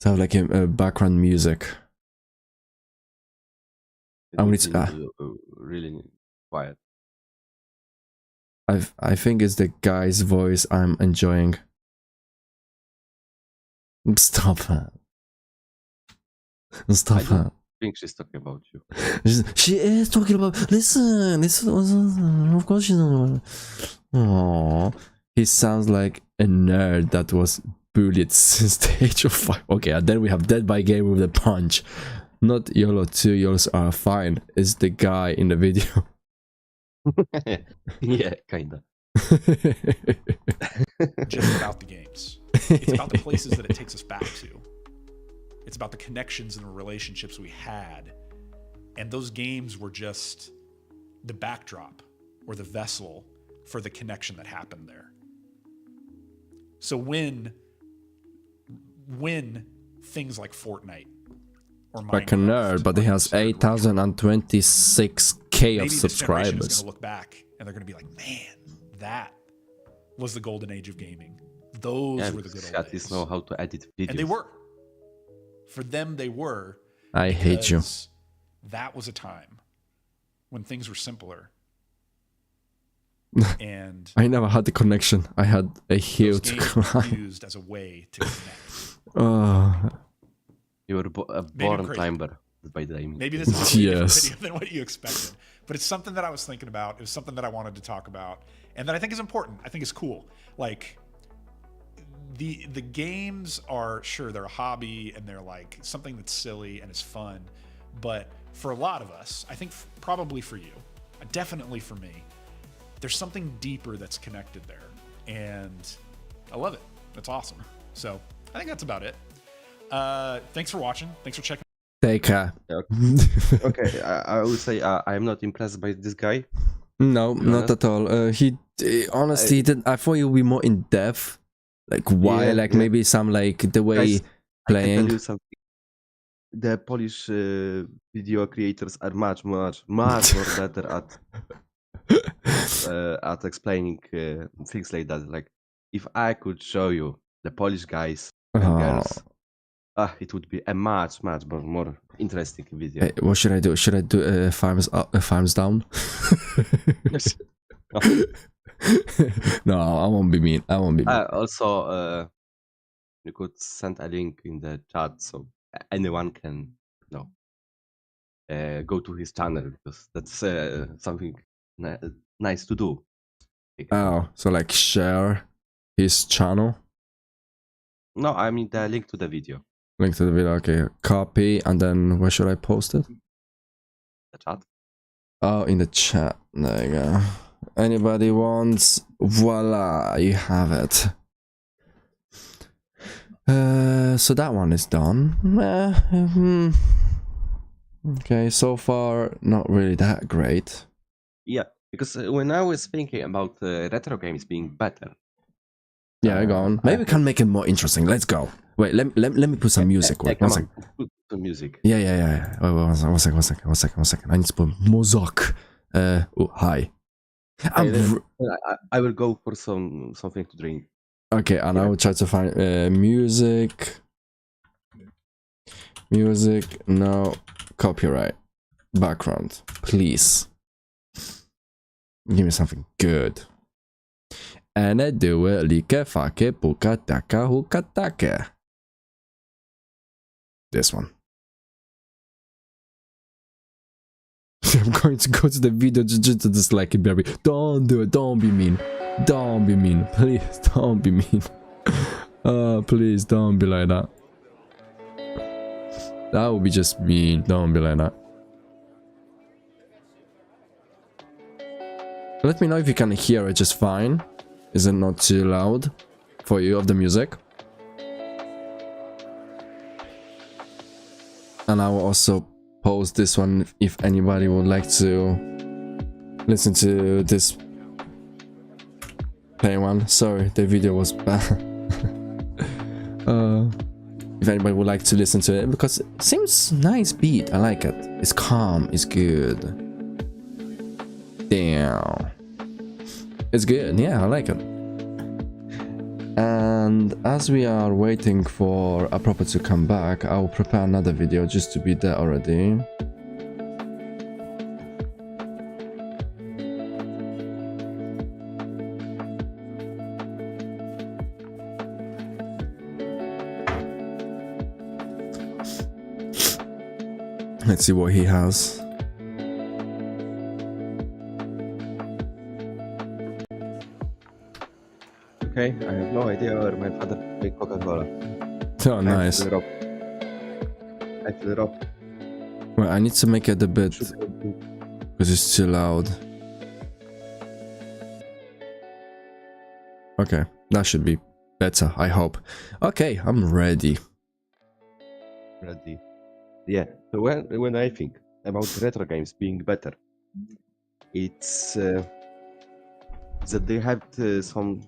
So like a background music. It's really quiet. I think it's the guy's voice I'm enjoying. Stop that. Stop I don't that. think she's talking about you. She is talking about. Listen. Of course she's not. Aww. He sounds like a nerd that was bullied since the age of 5. Okay, and then we have Dead by Game with a punch. Not YOLO 2. YOLOs are fine. It's the guy in the video. Yeah, kinda. Just about the games. It's about the places that it takes us back to. It's about the connections and the relationships we had. And those games were just the backdrop or the vessel for the connection that happened there. So when things like Fortnite or Like a nerd, but he has 8,026k of subscribers. Going to look back and they're going to be like, man, that was the golden age of gaming. Those were the good old days. Know how to edit videos. And they were. For them, they were. I hate you. That was a time when things were simpler. And I never had the connection. I had a hill those to games were climb. used as a way to connect. You were a born climber by the name. Maybe this is a really different Yes. video than what you expected. But it's something that I was thinking about. It was something that I wanted to talk about. And that I think is important. I think is cool. Like, the games are, sure, they're a hobby and they're like something that's silly and is fun. But for a lot of us, I think probably for you, definitely for me, there's something deeper that's connected there. And I love it. That's awesome. So I think that's about it. Thanks for watching. Thanks for checking. Take care. Okay, I would say I am not impressed by this guy. No, not at all. He honestly didn't. I thought he would be more in depth. Like why? Yeah, like yeah. maybe some like the way Guys, I can playing. tell you something. The Polish video creators are much more better at explaining things like that. Like, if I could show you the Polish guys and girls, it would be a much more interesting video. Hey, what should I do? Should I do farms up, farms down? No, I won't be mean. I won't be mean. Also, you could send a link in the chat so anyone can, go to his channel, because that's something nice to do. Oh, so like share his channel. No, I mean the link to the video. Link to the video. Okay, copy, and then where should I post it? The chat. Oh, in the chat. There you go. Anybody wants? Voila, you have it. So that one is done. Okay, so far not really that great. Yeah, because when I was thinking about retro games being better. Yeah, go on. Maybe we can make it more interesting. Let's go. Wait, let me put some music. Wait, one second. Put some music. Yeah. Wait, one second. I need to put Mozok. Oh, hi. I will go for something to drink. Okay, and I will try to find music. No copyright. Background, please. Give me something good. Ene due like fake puka taka hukatake. This one. I'm going to go to the video just to dislike it, baby. Don't do it. Don't be mean. Don't be mean. Please, don't be mean. Please, don't be like that. That would be just mean. Don't be like that. Let me know if you can hear it just fine. Is it not too loud for you of the music? And I will also post this one if anybody would like to listen to this play one. Sorry, the video was bad. If anybody would like to listen to it, because it seems nice beat. I like it. It's calm. It's good. Damn. It's good. Yeah, I like it. And as we are waiting for Apropo to come back, I will prepare another video just to be there already. Let's see what he has. Okay, I have no idea where my father made Coca-Cola. Oh, nice. I fill it up. Well, I need to make it a bit Sugar. because it's too loud. Okay, that should be better, I hope. Okay, I'm ready. Ready. Yeah. So when I think about retro games being better, it's that they had some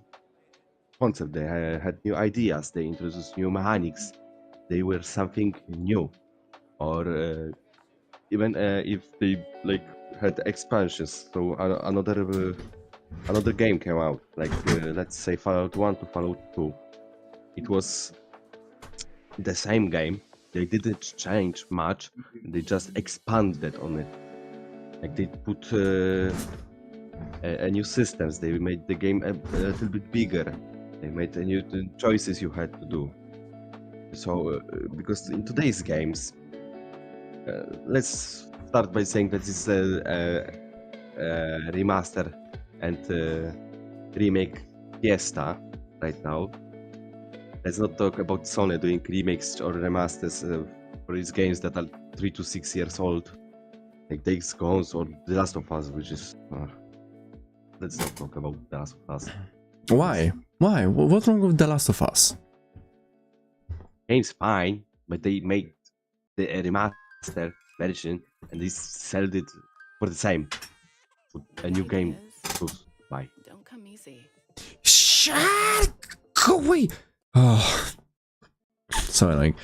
concept. They had new ideas. They introduced new mechanics. They were something new, or even if they like had expansions. So another game came out. Like let's say Fallout 1 to Fallout 2. It was the same game. They didn't change much. They just expanded on it. Like they put a new systems. They made the game a little bit bigger. They made a new choices you had to do. So because in today's games, let's start by saying that it's a remaster and remake Fiesta right now. Let's not talk about Sony doing remakes or remasters for these games that are 3 to 6 years old, like Days Gone or The Last of Us, which is. Let's not talk about The Last of Us. Why? Why? What's wrong with The Last of Us? Game's fine, but they made the remaster version and they sold it for the same. A new game goes by. Don't come easy. Shut! Go away! Oh, so annoying.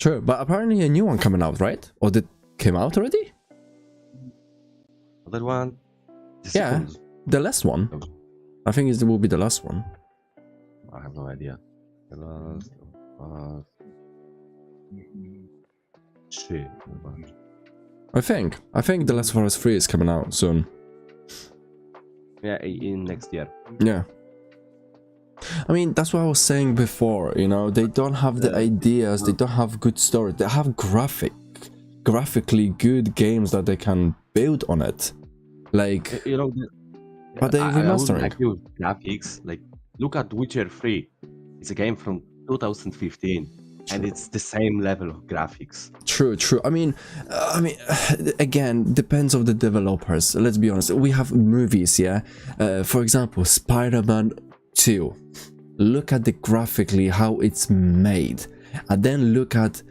Sure, but apparently a new one coming out, right? Or did came out already? Other one? The Yeah. second? The last one. I think it will be the last one. I have no idea. The Last of Us. Shit. I think The Last of Us 3 is coming out soon. Yeah, in next year. Yeah. I mean, that's what I was saying before, you know, they don't have the ideas, they don't have good story, they have graphically good games that they can build on it. Like, You know, but they I wouldn't remastering. agree with graphics. Like, look at Witcher 3. It's a game from 2015, and it's the same level of graphics. True. I mean, again, depends of the developers. Let's be honest. We have movies, yeah. For example, Spider-Man 2. Look at the graphically how it's made, and then look at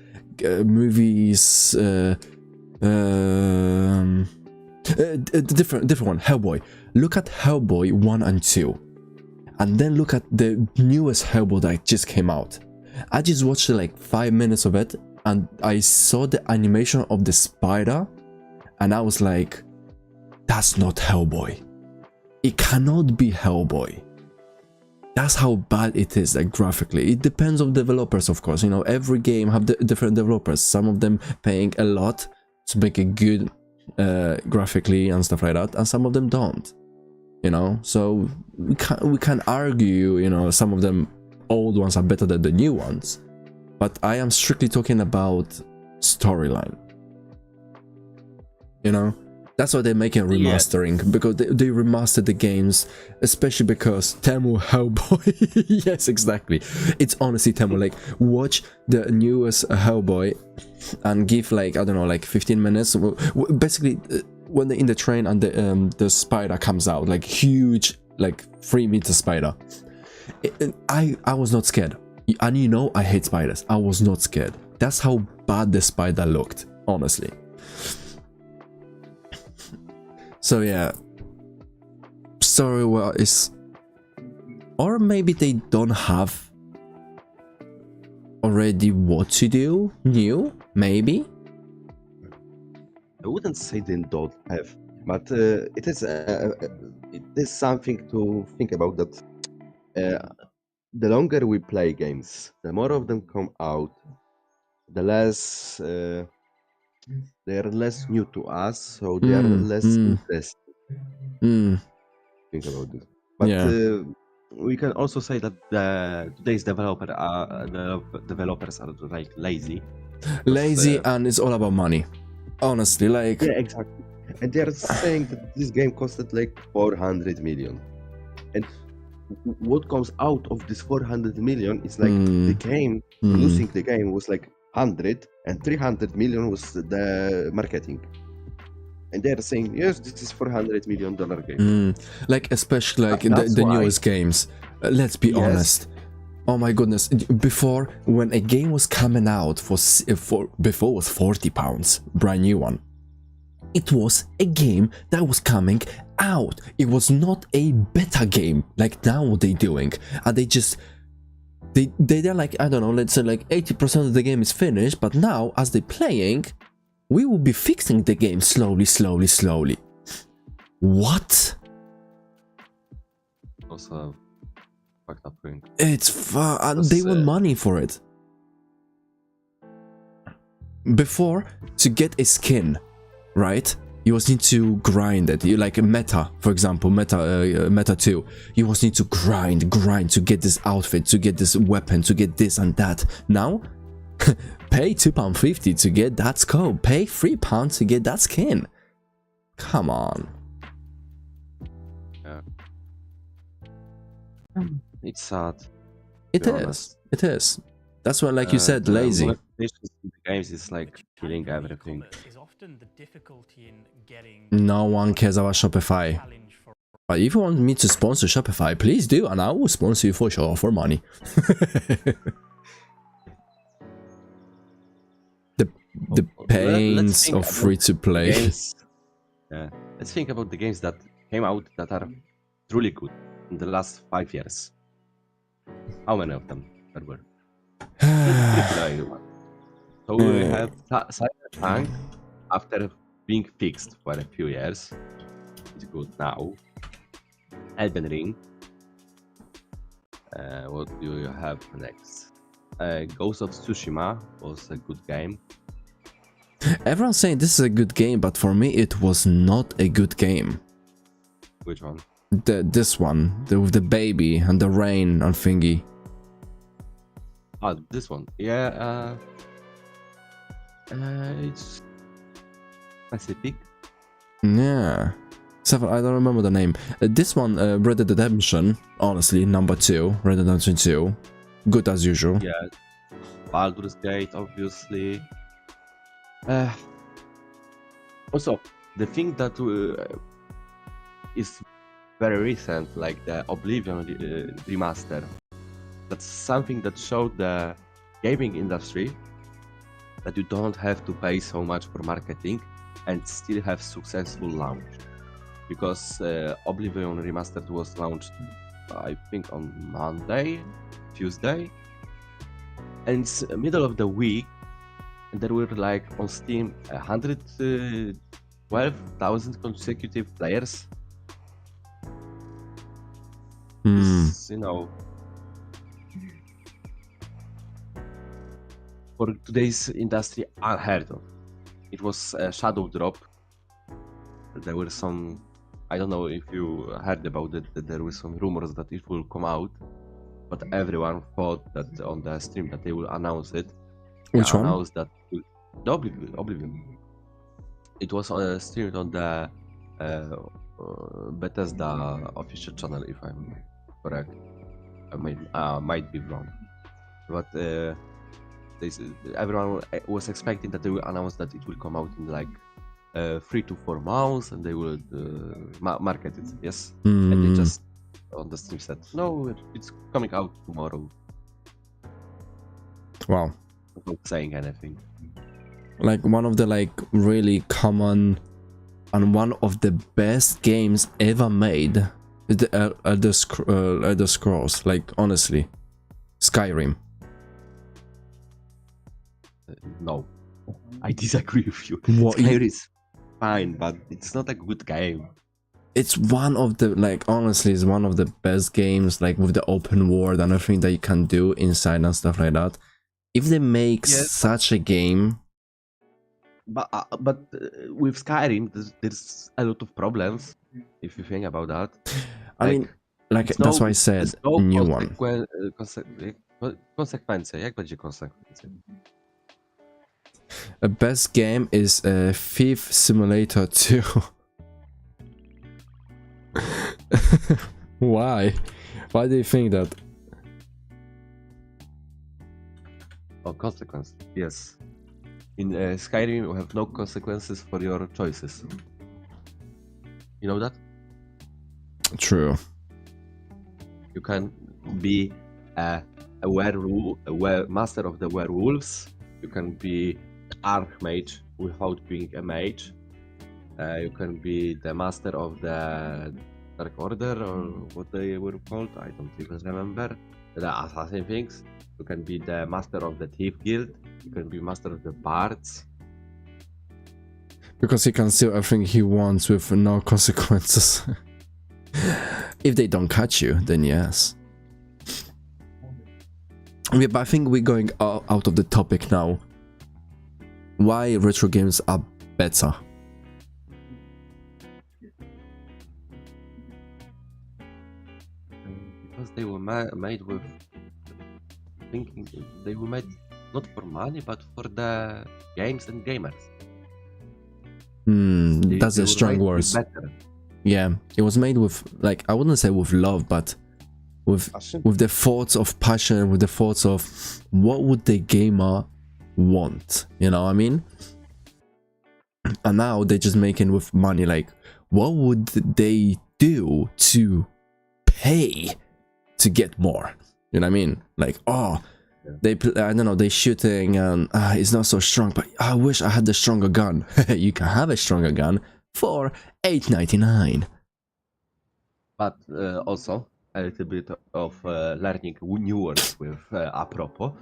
movies. Different one. Hellboy. Look at Hellboy 1 and 2, and then look at the newest Hellboy that just came out. I just watched like 5 minutes of it, and I saw the animation of the spider, and I was like, that's not Hellboy. It cannot be Hellboy. That's how bad it is, like graphically. It depends on developers, of course. You know, every game have different developers. Some of them paying a lot to make it good graphically and stuff like that, and some of them don't. You know, so we can argue. You know, some of them old ones are better than the new ones, but I am strictly talking about storyline. You know, that's why they're making remastering, because they remastered the games, especially because Temu Hellboy. Yes, exactly. It's honestly Temu. Like, watch the newest Hellboy and give like, I don't know, like 15 minutes. Basically, when they're in the train and the spider comes out, like huge, like 3-meter spider. I was not scared, and you know I hate spiders. I was not scared. That's how bad the spider looked, honestly. So yeah, story is, or maybe they don't have already what to do new. Maybe I wouldn't say they don't have, but it is something to think about. That the longer we play games, the more of them come out, the less they are less new to us, so they are less interesting. Mm. Think about this. But Yeah. we can also say that today's developers are like lazy. Lazy, and it's all about money. Honestly, like Yeah, exactly. And they are saying that this game costed like 400 million. And what comes out of this 400 million is like the game, producing the game was like 100 and 300 million was the marketing. And they're saying, yes, this is $400 million game. like especially like That's the why. newest games. Let's be Yes. honest. Oh my goodness! Before, when a game was coming out before it was £40, brand new one. It was a game that was coming out. It was not a beta game like now what they're doing. And they're like, I don't know, let's say like 80% of the game is finished, but now as they're playing, we will be fixing the game slowly. What? Also, fucked up thing. It's they want money for it. Before, to get a skin, right? You always need to grind it. You like Meta, for example, Meta 2. You always need to grind to get this outfit, to get this weapon, to get this and that. Now, pay £2.50 to get that scope. Pay £3 to get that skin. Come on. Yeah. It's sad. It is. It is. That's why, like you said, lazy. Monetization in the games is like killing everything. No one cares about Shopify. But if you want me to sponsor Shopify, please do, and I will sponsor you for sure for money. the pains of free to play. Yeah. Let's think about the games that came out that are truly good in the last 5 years. How many of them there were? So we have Cyberpunk after being fixed for a few years. It's good now. Elden Ring. What do you have next? Ghost of Tsushima was a good game. Everyone's saying this is a good game, but for me it was not a good game. Which one? This one, with the baby and the rain and thingy. Ah, this one. Yeah. It's Pacific. Yeah. I don't remember the name. This one, Red Dead Redemption, honestly, number 2, Red Dead Redemption 2. Good as usual. Yeah. Baldur's Gate, obviously. Also, the thing that is very recent, like the Oblivion remaster, that's something that showed the gaming industry that you don't have to pay so much for marketing and still have successful launch. Because Oblivion Remastered was launched, I think, on Monday, Tuesday, and it's middle of the week, and there were like on Steam 112,000 consecutive players. This, you know, for today's industry, unheard of. It was a shadow drop. There were some, I don't know if you heard about it, that there were some rumors that it will come out, but everyone thought that on the stream that they will announce it. Which one? Announced that the Oblivion. It was streamed on the Bethesda official channel, if I'm correct. I might be wrong, but everyone was expecting that they will announce that it will come out in like 3 to 4 months, and they will market it. Yes, and they just on the stream said, no, it's coming out tomorrow. Wow. Without saying anything. Like one of the like really common and one of the best games ever made is the Elder Scrolls. Like honestly, Skyrim. No, I disagree with you. What? Skyrim is fine, but it's not a good game. It's one of the, like, honestly, it's one of the best games, like with the open world and everything that you can do inside and stuff like that. If they make such a game, but with Skyrim, there's a lot of problems. If you think about that, I like, mean, Like There's that's no- why I said there's no new one. Konsekwencje. Jak będzie konsekwencje? A best game is Thief Simulator 2. Why? Why do you think that? Oh, consequence. Yes. In Skyrim, you have no consequences for your choices. You know that? True. You can be a werewolf, master of the werewolves. You can be archmage without being a mage. You can be the master of the Dark Order, or what they were called. I don't even remember. The assassin things. You can be the master of the thief guild. You can be master of the bards. Because he can steal everything he wants with no consequences. If they don't catch you, then yes. Yeah, but I think we're going out of the topic now. Why retro games are better? Because they were made with thinking. They were made not for money, but for the games and gamers. That's They a were strong made to be word. better. Yeah, it was made with, like, I wouldn't say with love, but with the thoughts of passion, with the thoughts of what would the gamer want, you know what I mean? And now they're just making with money, like, what would they do to pay to get more? You know what I mean? Like, oh, I don't know, they shooting and it's not so strong, but I wish I had the stronger gun. You can have a stronger gun for $8.99. But also a little bit of learning new words with apropos.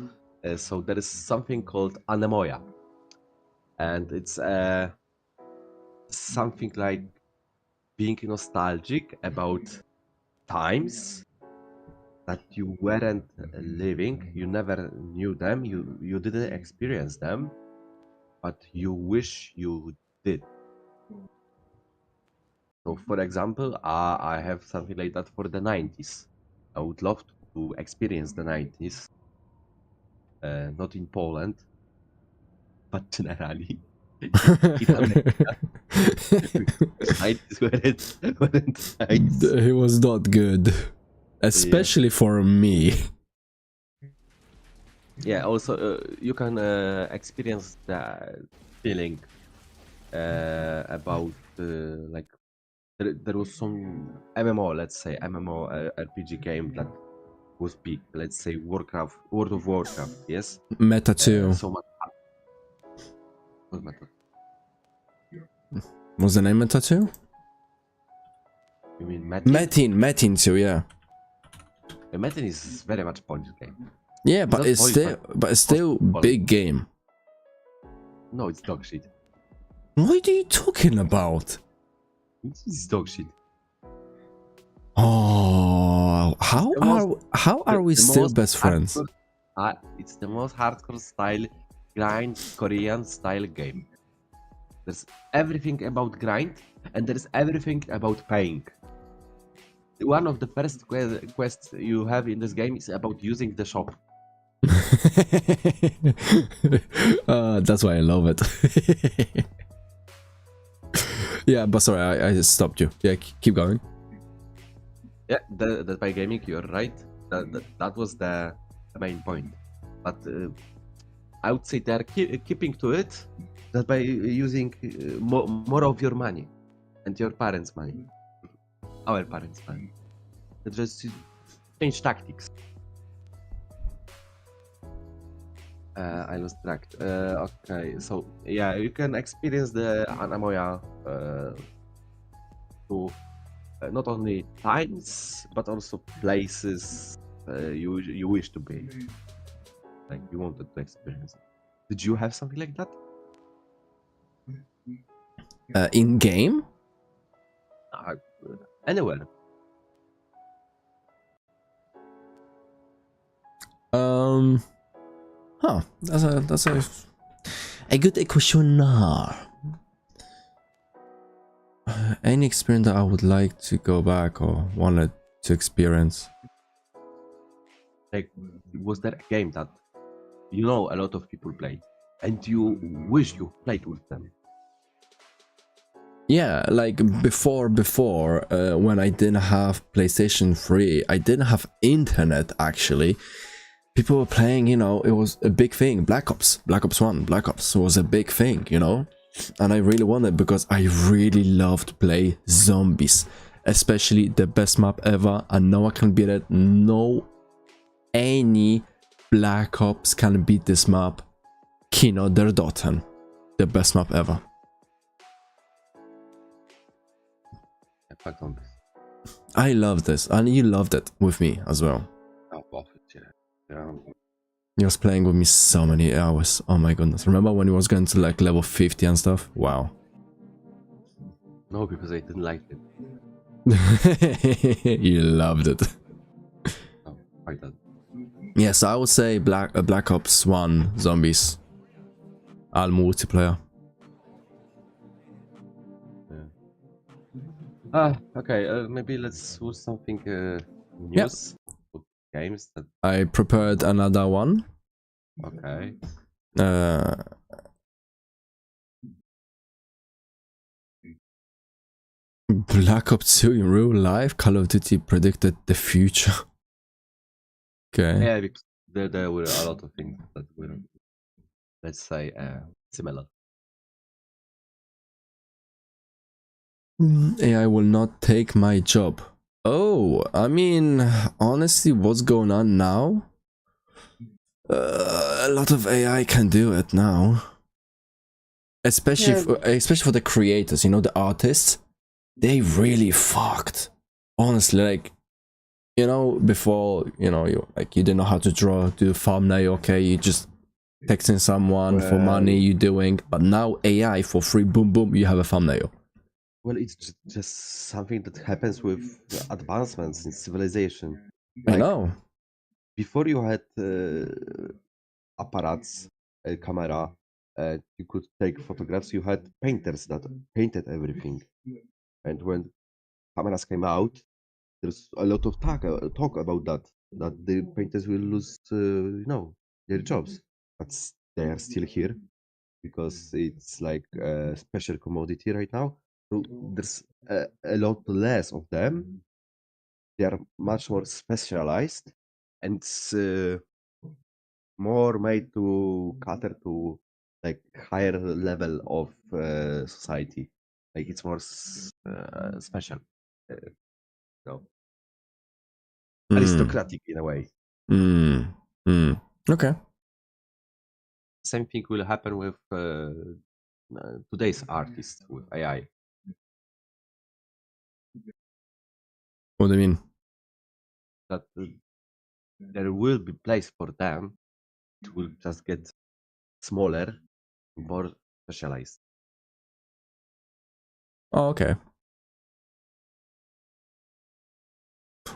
So there is something called anemoia, and it's something like being nostalgic about times that you weren't living, you never knew them, you didn't experience them, but you wish you did. So, for example, I have something like that for the 90s. I would love to experience the 90s, not in Poland, but generally. In America. 90s weren't nice. It was not good, especially for me. Yeah, also, you can experience the feeling about like there was some MMO, let's say MMO RPG game that was big. Let's say Warcraft, World of Warcraft. Yes. Meta 2. So much. What Meta? Was the name Meta 2? You mean Metin? Metin 2, yeah. Metin is very much Polish game. Yeah, but not it's Polish, still, but it's still Polish. big game. No, it's dog shit. What are you talking about? It's dog shit. Oh, how are we The still most best friends? It's the most hardcore style grind Korean style game. There's everything about grind, and there's everything about paying. One of the first quests you have in this game is about using the shop. That's why I love it. Yeah, but sorry, I just stopped you. Yeah, keep going. Yeah, that by gaming, you're right. That was the main point. But I would say they're keeping to it that by using more of your money and your parents' money, our parents' money. They just change tactics. I lost track. Okay, so yeah, you can experience the anemoia to not only times but also places you wish to be, like you wanted to experience. Did you have something like that? In game? Anywhere. Huh. That's a good question. Any experience that I would like to go back or wanna to experience. Like, was there a game that you know a lot of people play, and you wish you played with them? Yeah, like before, when I didn't have PlayStation 3, I didn't have internet actually. People were playing, you know, it was a big thing. Black Ops 1, Black Ops was a big thing, you know? And I really wanted, because I really loved to play zombies. Especially the best map ever, and no one can beat it. No, any Black Ops can beat this map. Kino der Doten. The best map ever. I fucked on this. I love this, and you loved it with me as well. Oh, off it, yeah. He was playing with me so many hours. Oh my goodness. Remember when he was going to like level 50 and stuff? Wow. No, because I didn't like it. You loved it. No, like that. Yes, I would say Black Ops 1 Zombies. All multiplayer. Okay, maybe let's do something news. Games that, I prepared another one. okay. Black Ops 2 in real life. Call of Duty predicted the future. Okay. Yeah, because there were a lot of things that were, let's say, similar. AI will not take my job. Oh, I mean, honestly, what's going on now? A lot of AI can do it now. Especially, especially for the creators, you know, the artists. They really fucked. Honestly, like, you know, before, you know, you didn't know how to draw, do a thumbnail, okay, you just texting someone for money, you doing, but now AI for free, boom, boom, you have a thumbnail. Well, it's just something that happens with advancements in civilization. I know. Before you had apparatus, a camera, you could take photographs. You had painters that painted everything, and when cameras came out, there's a lot of talk about that the painters will lose, their jobs, but they are still here because it's like a special commodity right now. So there's a lot less of them. They are much more specialized and more made to cater to like higher level of society. Like it's more special, aristocratic in a way. Okay. Same thing will happen with today's artists with AI. What do you mean? That there will be place for them. It will just get smaller, more specialized. Oh, okay.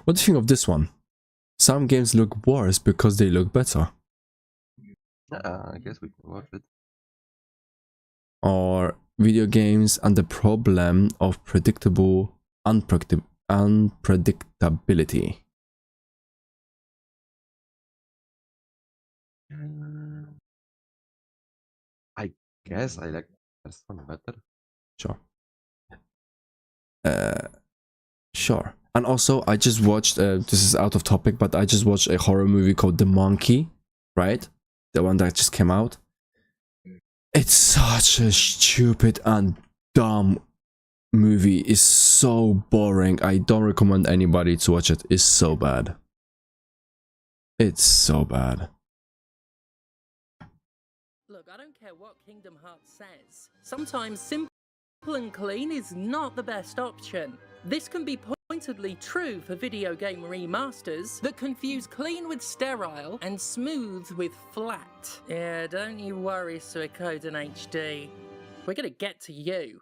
What do you think of this one? Some games look worse because they look better. I guess we can watch it. Or video games and the problem of unpredictability. I guess I like first one better. Sure. Sure. And also, I just watched, this is out of topic, but I just watched a horror movie called The Monkey, right? The one that just came out. It's such a stupid and dumb movie. It's so boring. I don't recommend anybody to watch it. It's so bad. It's so bad. Look, I don't care what Kingdom Hearts says. Sometimes simple and clean is not the best option. This can be pointedly true for video game remasters that confuse clean with sterile and smooth with flat. Yeah, don't you worry, Suikoden HD. We're gonna get to you.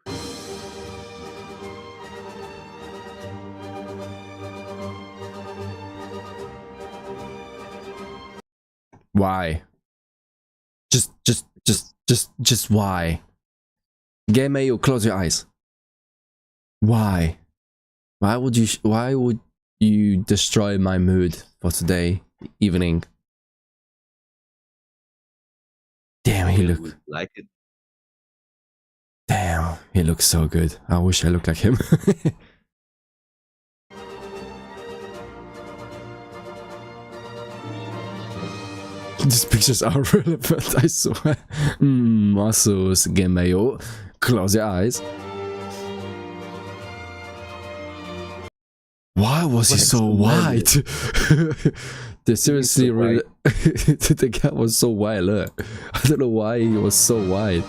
Why? Just why? Game.eu, close your eyes. Why? Why would you destroy my mood for today evening. Damn, he look. Would like it. Damn, he looks so good. I wish I looked like him. These pictures are relevant, I swear. Muscles, Genmei. Close your eyes. Why was he so white? They seriously really. The guy was so white, look. I don't know why he was so white.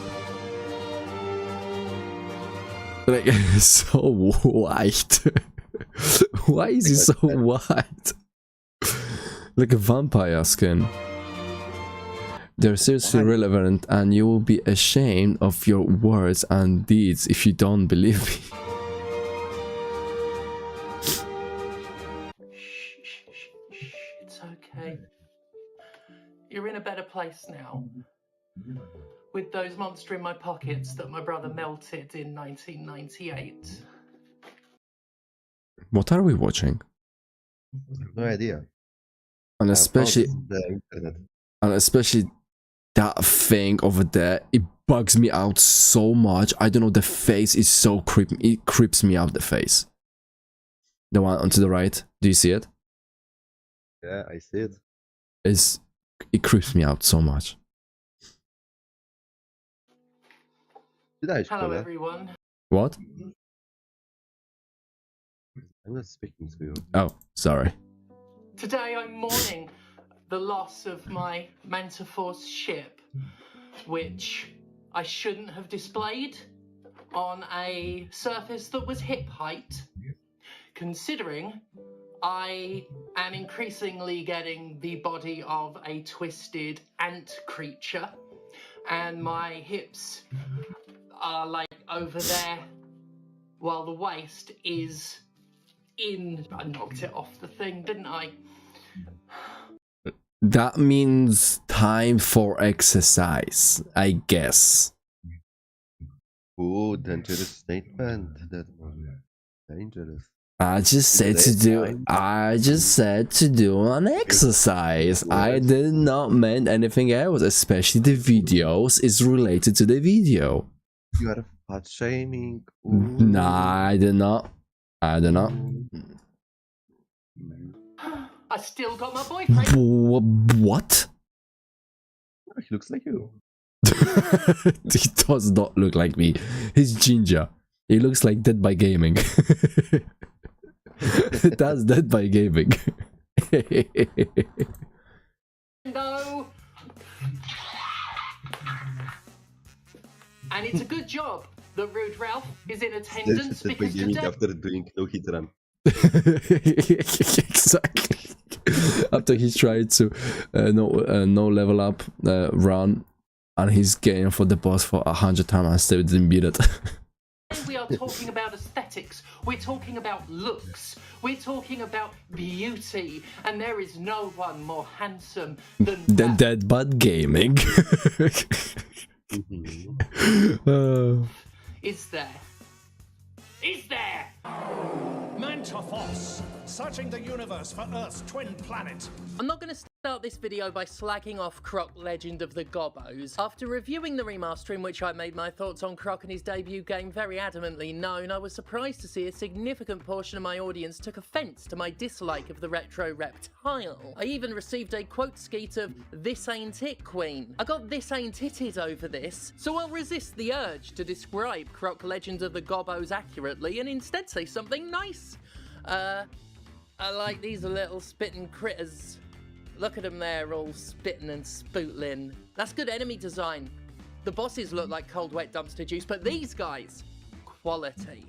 Like, so white. Why is he so white? Like a vampire skin. They're seriously relevant, and you will be ashamed of your words and deeds if you don't believe me. It's okay. You're in a better place now. With those monster in my pockets that my brother melted in 1998. What are we watching? No idea. And I especially, found the internet. and especially that thing over there, it bugs me out so much. I don't know, the face is so creepy. It creeps me out, the face. The one onto the right. Do you see it? Yeah, I see it. It creeps me out so much. Did I Hello, show that? everyone. What? I'm not speaking to you. Oh, sorry. Today I'm mourning the loss of my Mantiforce ship, which I shouldn't have displayed on a surface that was hip height, considering I am increasingly getting the body of a twisted ant creature, and my hips are like over there, while the waist is in. I knocked it off the thing, didn't I? That means time for exercise, I guess. Oh, dangerous statement. That was dangerous. I just said to do an exercise. I did not mean anything else, especially the videos is related to the video. You are fat shaming. Nah, I did not. I did not. I still got my boyfriend. What? He looks like you. He does not look like me. He's ginger. He looks like Dead by Gaming. That's Dead by Gaming. No. And it's a good job that Rude Ralph is in attendance Dead by because gaming today after doing no hit run. Exactly. After he tried to no level up run, and he's getting for the boss for 100 times and still didn't beat it. we are talking about aesthetics, we're talking about looks, we're talking about beauty, and there is no one more handsome than that. Dead Bad Gaming. Is there? Is there? Mantiforce, searching the universe for Earth's twin planet. I'm not going to start this video by slagging off Croc Legend of the Gobbos. After reviewing the remaster in which I made my thoughts on Croc and his debut game very adamantly known, I was surprised to see a significant portion of my audience took offence to my dislike of the retro reptile. I even received a quote skeet of "This ain't it, Queen." I got "this ain't itted" over this, so I'll resist the urge to describe Croc Legend of the Gobbos accurately and instead say something nice. I like these little spitting critters. Look at them there, all spitting and spootling. That's good enemy design. The bosses look like cold wet dumpster juice, but these guys, quality.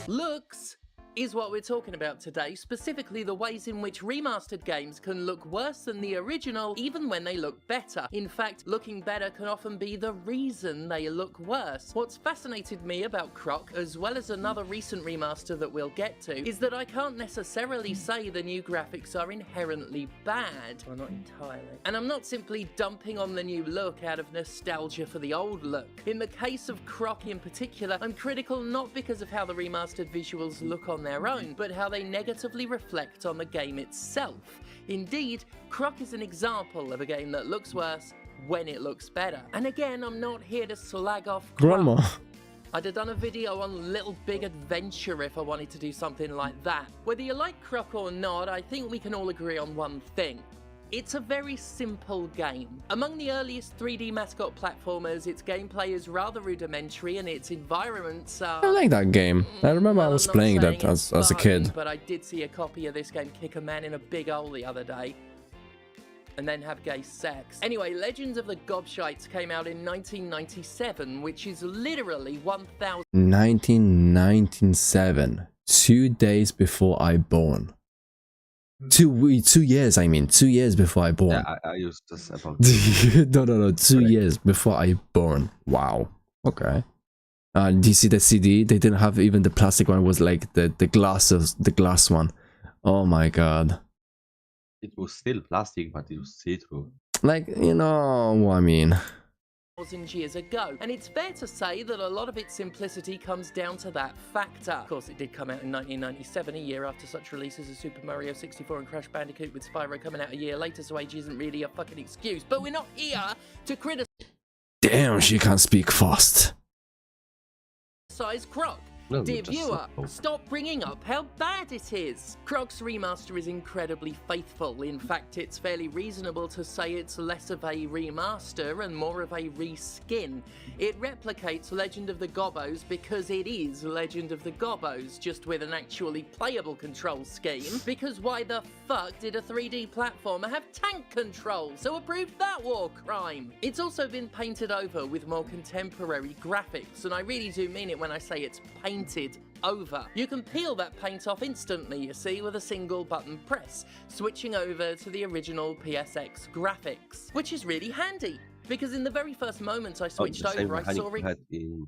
Looks is what we're talking about today, specifically the ways in which remastered games can look worse than the original even when they look better. In fact, looking better can often be the reason they look worse. What's fascinated me about Croc, as well as another recent remaster that we'll get to, is that I can't necessarily say the new graphics are inherently bad. Well, not entirely. And I'm not simply dumping on the new look out of nostalgia for the old look. In the case of Croc in particular, I'm critical not because of how the remastered visuals look on on their own, but how they negatively reflect on the game itself. Indeed, Croc is an example of a game that looks worse when it looks better. And again, I'm not here to slag off Croc. Grandma. I'd have done a video on Little Big Adventure if I wanted to do something like that. Whether you like Croc or not, I think we can all agree on one thing. It's a very simple game. Among the earliest 3D mascot platformers, its gameplay is rather rudimentary and its environments are... I like that game. I remember I Well, was I'm not playing that saying as it's a kid. fun, but I did see a copy of this game kick a man in a big hole the other day. And then have gay sex. Anyway, Legends of the Gobshites came out in 1997, which is literally 1997. 2 days before I born. 2 years, I mean. 2 years before I born. Yeah, I used this about. No. 2 years before I born. Wow. Okay. Do you see the CD? They didn't have even the plastic one. It was like the glass one. Oh my god. It was still plastic, but it was see-through. Like, you know what I mean. years ago, and it's fair to say that a lot of its simplicity comes down to that factor. Of course, it did come out in 1997, a year after such releases as Super Mario 64 and Crash Bandicoot, with Spyro coming out a year later, so age isn't really a fucking excuse. But we're not here to criticize Damn, she can speak fast. Croc. No, Dear just viewer, so. stop bringing up how bad it is. Croc's remaster is incredibly faithful. In fact, it's fairly reasonable to say it's less of a remaster and more of a reskin. It replicates Legend of the Gobbos because it is Legend of the Gobbos, just with an actually playable control scheme. Because why the fuck did a 3D platformer have tank control? So approve that war crime. It's also been painted over with more contemporary graphics, and I really do mean it when I say it's painted over. You can peel that paint off instantly, you see, with a single button press, switching over to the original PSX graphics, which is really handy, because in the very first moment I switched the same over, I mechanic saw we had in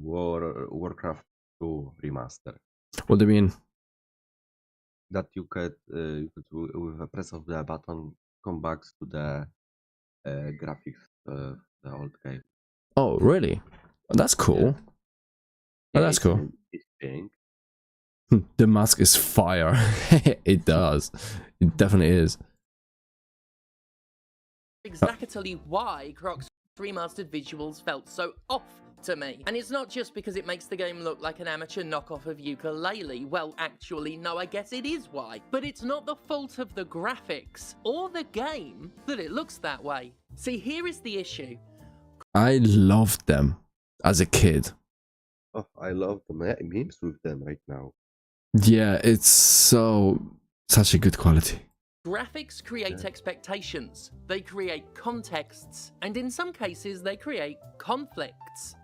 Warcraft 2 remaster. What do you mean? That you could with a press of the button come back to the graphics of the old game. Oh, really? Oh, that's cool. Oh, that's cool. It's pink. The mask is fire. It does. It definitely is. exactly why Croc's remastered visuals felt so off to me. And it's not just because it makes the game look like an amateur knockoff of Yooka-Laylee. Well, actually, no, I guess it is why. But it's not the fault of the graphics or the game that it looks that way. See, here is the issue. I loved them as a kid. Oh, I love the memes with them right now. Yeah, it's such a good quality. Graphics create expectations, they create contexts, and in some cases they create conflicts.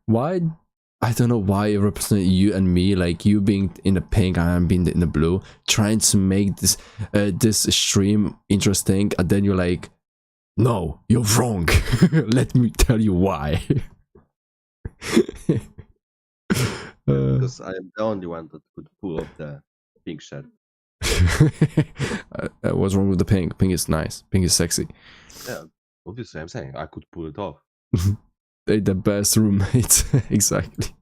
Why? I don't know why it represents you and me, like you being in the pink and I'm being in the blue, trying to make this stream interesting, and then you're like, no, you're wrong. Let me tell you why. Because I am the only one that could pull off the pink shirt. What's wrong with the pink? Pink is nice. Pink is sexy. Yeah, obviously I'm saying I could pull it off. They're the best roommates. Exactly.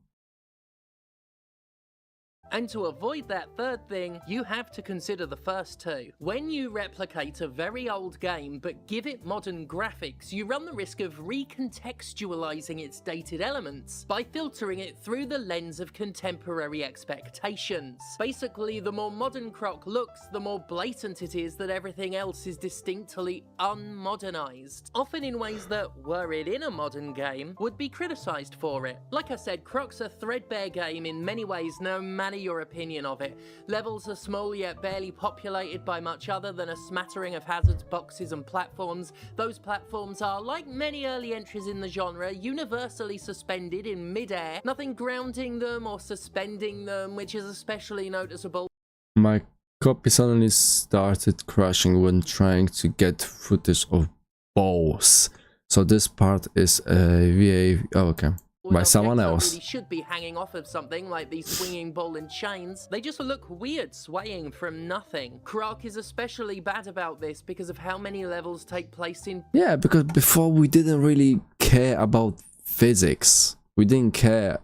And to avoid that third thing, you have to consider the first two. When you replicate a very old game but give it modern graphics, you run the risk of recontextualizing its dated elements by filtering it through the lens of contemporary expectations. Basically, the more modern Croc looks, the more blatant it is that everything else is distinctly unmodernized, often in ways that, were it in a modern game, would be criticized for it. Like I said, Croc's a threadbare game in many ways, no matter your opinion of it. Levels are small yet barely populated by much other than a smattering of hazards, boxes and platforms. Those platforms are, like many early entries in the genre, universally suspended in mid-air, nothing grounding them or suspending them, which is especially noticeable. My copy suddenly started crashing when trying to get footage of balls. So this part is VA. Oh, okay. By someone else. Really should be hanging off of something like these swinging ball and chains. They just look weird swaying from nothing. Croc is especially bad about this because of how many levels take place in... Yeah, because before we didn't really care about physics. We didn't care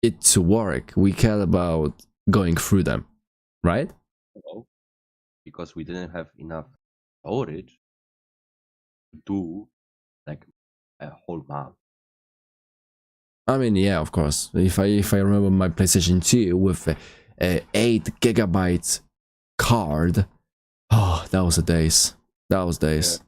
it to work. We cared about going through them, right? No, because we didn't have enough storage to do like a whole map. I mean, yeah, of course. If I remember my PlayStation 2 with a 8 GB card, oh, that was the days. That was days.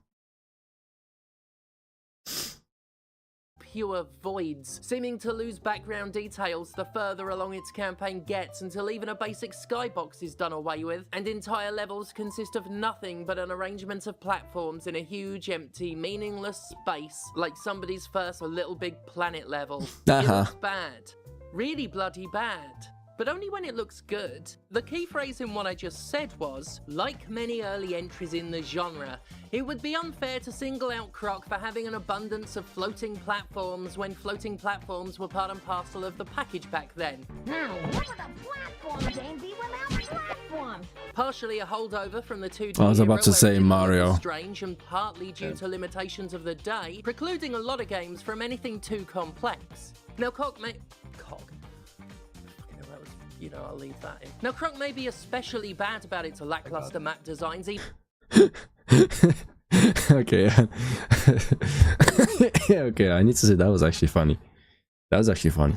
Pure voids, seeming to lose background details the further along its campaign gets, until even a basic skybox is done away with, and entire levels consist of nothing but an arrangement of platforms in a huge, empty, meaningless space, like somebody's first Little Big Planet level. It looks bad. Really bloody bad. But only when it looks good. The key phrase in what I just said was, like many early entries in the genre, it would be unfair to single out Croc for having an abundance of floating platforms when floating platforms were part and parcel of the package back then. Now, what would a platform game be without platforms? Partially a holdover from the 2D I was about to era, say where it didn't Mario. look strange, and partly due to limitations of the day, precluding a lot of games from anything too complex. Now you know, I'll leave that in. Now, Croc may be especially bad about its lackluster map designs, Okay. Okay, I need to say that was actually funny. That was actually funny.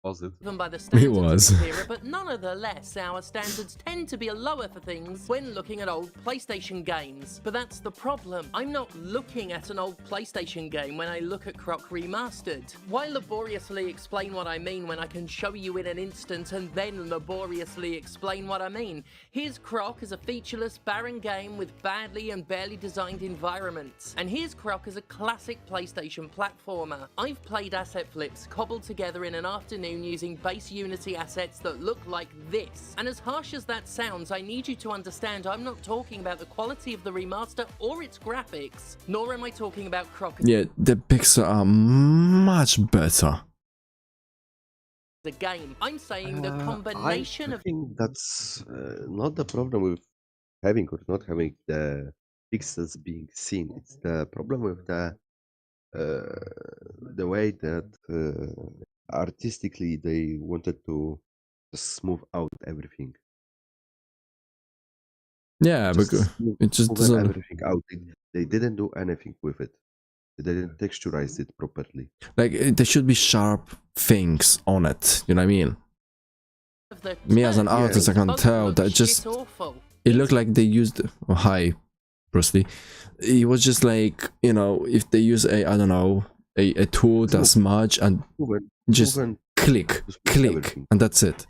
Was it? even by the standards was. of the era, but nonetheless, our standards tend to be lower for things when looking at old PlayStation games. But that's the problem. I'm not looking at an old PlayStation game when I look at Croc Remastered. Why laboriously explain what I mean when I can show you in an instant and then laboriously explain what I mean? Here's Croc as a featureless, barren game with badly and barely designed environments. And here's Croc as a classic PlayStation platformer. I've played asset flips cobbled together in an afternoon using base Unity assets that look like this. And as harsh as that sounds, I need you to understand I'm not talking about the quality of the remaster or its graphics, nor am I talking about Croc as Yeah, the pixels are much better. a game. I'm saying the combination I of think that's not the problem with having or not having the pixels being seen. It's the problem with the way that artistically they wanted to just smooth out everything. Yeah, because it just Smooth doesn't. everything out. They didn't do anything with it. They didn't texturize it properly. Like, there should be sharp things on it. You know what I mean? the Me as an turn. artist, I can Bugs tell look that shit just awful. it looked like they used. Oh, hi, Bruce Lee. It was just like, you know, if they use I don't know, a tool that's smudge and just click, everything. and that's it.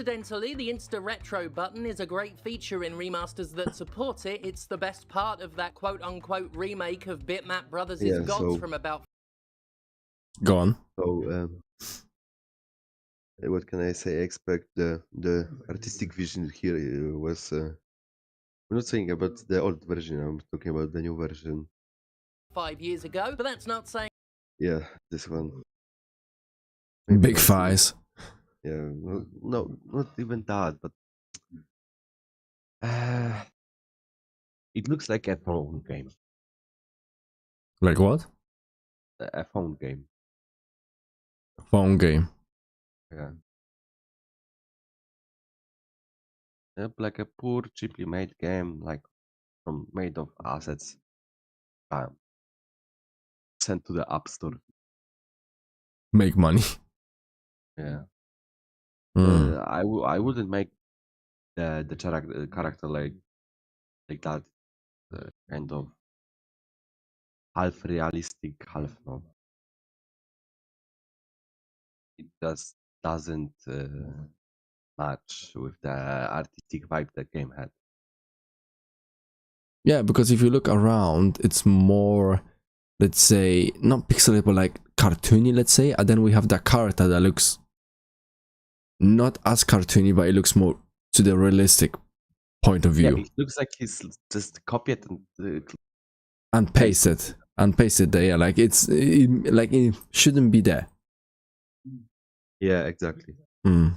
Incidentally, the Insta Retro button is a great feature in remasters that support it. It's the best part of that quote-unquote remake of Bitmap Brothers' Yeah, Gods so- from about Go on. So, what can I say? I expect the artistic vision here was. I'm not saying about the old version. I'm talking about the new version. 5 years ago, but that's not saying Yeah, this one. Big not thighs. Yeah, no, not even that, but it looks like a phone game. Like what? A phone game. Phone game. Yeah. Yep, like a poor, cheaply made game, like made of assets. Sent to the App Store. Make money. Yeah. Mm. I wouldn't make the character like that, kind of half realistic, half no. It just doesn't match with the artistic vibe the game had. Yeah, because if you look around, it's more, let's say, not pixelated, but like cartoony, let's say. And then we have that character that looks not as cartoony, but it looks more to the realistic point of Yeah, view. it looks like he's just copied and And pasted there. Yeah, like it shouldn't be there. yeah, exactly. Mm.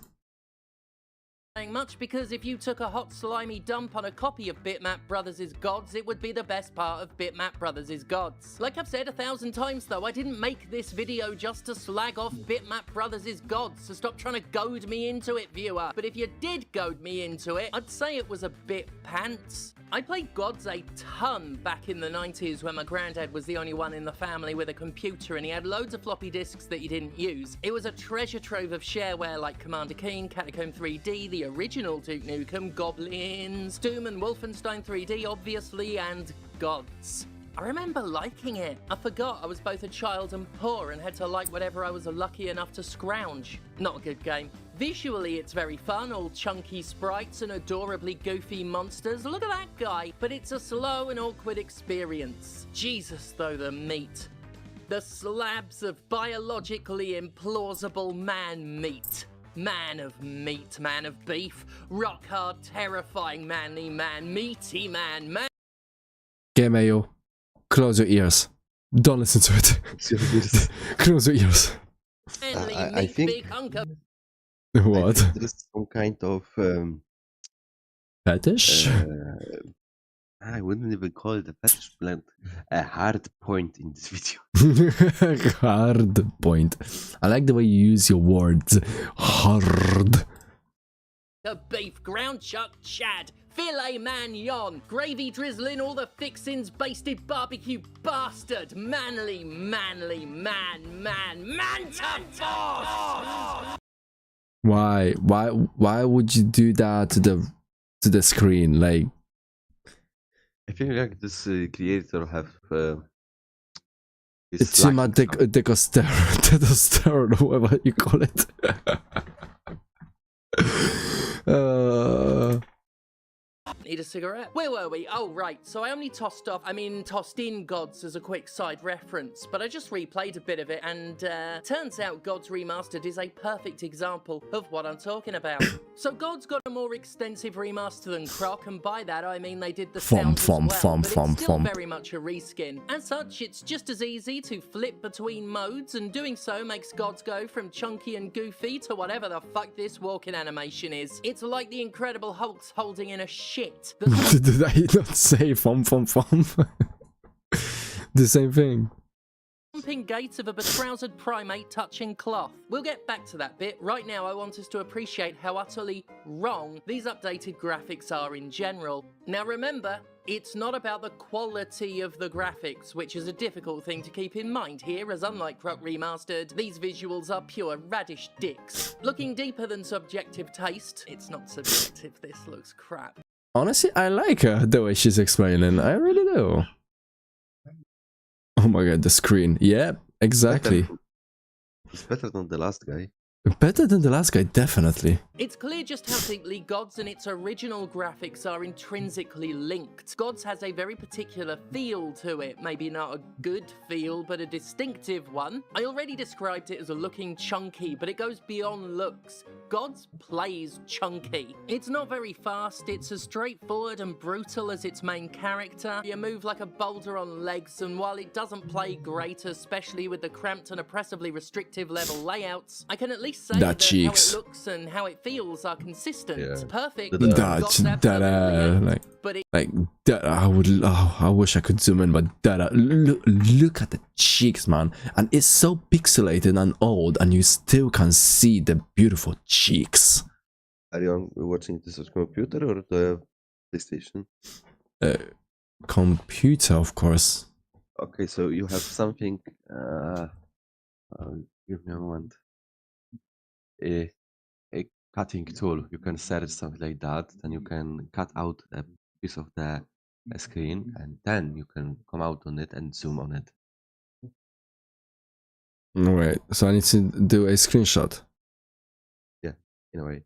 much, because if you took a hot slimy dump on a copy of Bitmap Brothers' Gods, it would be the best part of Bitmap Brothers' Gods. Like I've said 1,000 times though, I didn't make this video just to slag off Bitmap Brothers' Gods, so stop trying to goad me into it, viewer. But if you did goad me into it, I'd say it was a bit pants. I played Gods a ton back in the 90s when my granddad was the only one in the family with a computer and he had loads of floppy disks that he didn't use. It was a treasure trove of shareware like Commander Keen, Catacomb 3D, the original Duke Nukem, Goblins, Doom and Wolfenstein 3D obviously, and Gods. I remember liking it. I forgot I was both a child and poor and had to like whatever I was lucky enough to scrounge. Not a good game. Visually, it's very fun, all chunky sprites and adorably goofy monsters. Look at that guy. But it's a slow and awkward experience. Jesus, though, the meat. The slabs of biologically implausible man meat. Man of meat, man of beef, rock hard, terrifying manly man, meaty man, man. Gmail, close your ears. Don't listen to it. Close your ears. Manly I meat, think- big hunk of What? There's some kind of Fetish? I wouldn't even call it a fetish, but a hard point in this video. Hard point. I like the way you use your words. Hard. beef, ground chuck, shad, filet mignon, gravy drizzling all the fixins, basted barbecue bastard, manly, manly, man to force! Why would you do that to the screen? Like, I feel like this creator have it's too much testosterone, or whatever you call it. Need a cigarette? Where were we? Oh, right. So I only tossed in Gods as a quick side reference, but I just replayed a bit of it, and turns out Gods Remastered is a perfect example of what I'm talking about. So Gods got a more extensive remaster than Croc, and by that I mean they did the sound as well, but it's still very much a reskin. As such, it's just as easy to flip between modes, and doing so makes Gods go from chunky and goofy to whatever the fuck this walking animation is. It's like the Incredible Hulk's holding in a shit. Did I not say fom? The same thing. Jumping gates of a betrousered primate touching cloth. We'll get back to that bit. Right now I want us to appreciate how utterly wrong these updated graphics are in general. Now remember, it's not about the quality of the graphics, which is a difficult thing to keep in mind here, as unlike Croc Remastered, these visuals are pure radish dicks. Looking deeper than subjective taste, it's not subjective, this looks crap. Honestly, I like her the way she's explaining. I really do. Oh my god, the screen. Yeah, exactly. It's better than the last guy. Better than the last guy, definitely. It's clear just how deeply Gods and its original graphics are intrinsically linked. Gods has a very particular feel to it, maybe not a good feel, but a distinctive one. I already described it as a looking chunky, but it goes beyond looks. Gods plays chunky. It's not very fast, it's as straightforward and brutal as its main character. You move like a boulder on legs, and while it doesn't play great, especially with the cramped and oppressively restrictive level layouts, I can at least say that cheeks. how it looks and how it feels are consistent. Yeah. Perfect. But I wish I could zoom in, but look at the cheeks, man. And it's so pixelated and old, and you still can see the beautiful cheeks. Are you watching this on computer or the PlayStation? Computer, of course. Okay, so you have something. Give me a moment. A cutting tool. You can set something like that, then you can cut out a piece of the screen, and then you can come out on it and zoom on it. Wait, so I need to do a screenshot. In a way.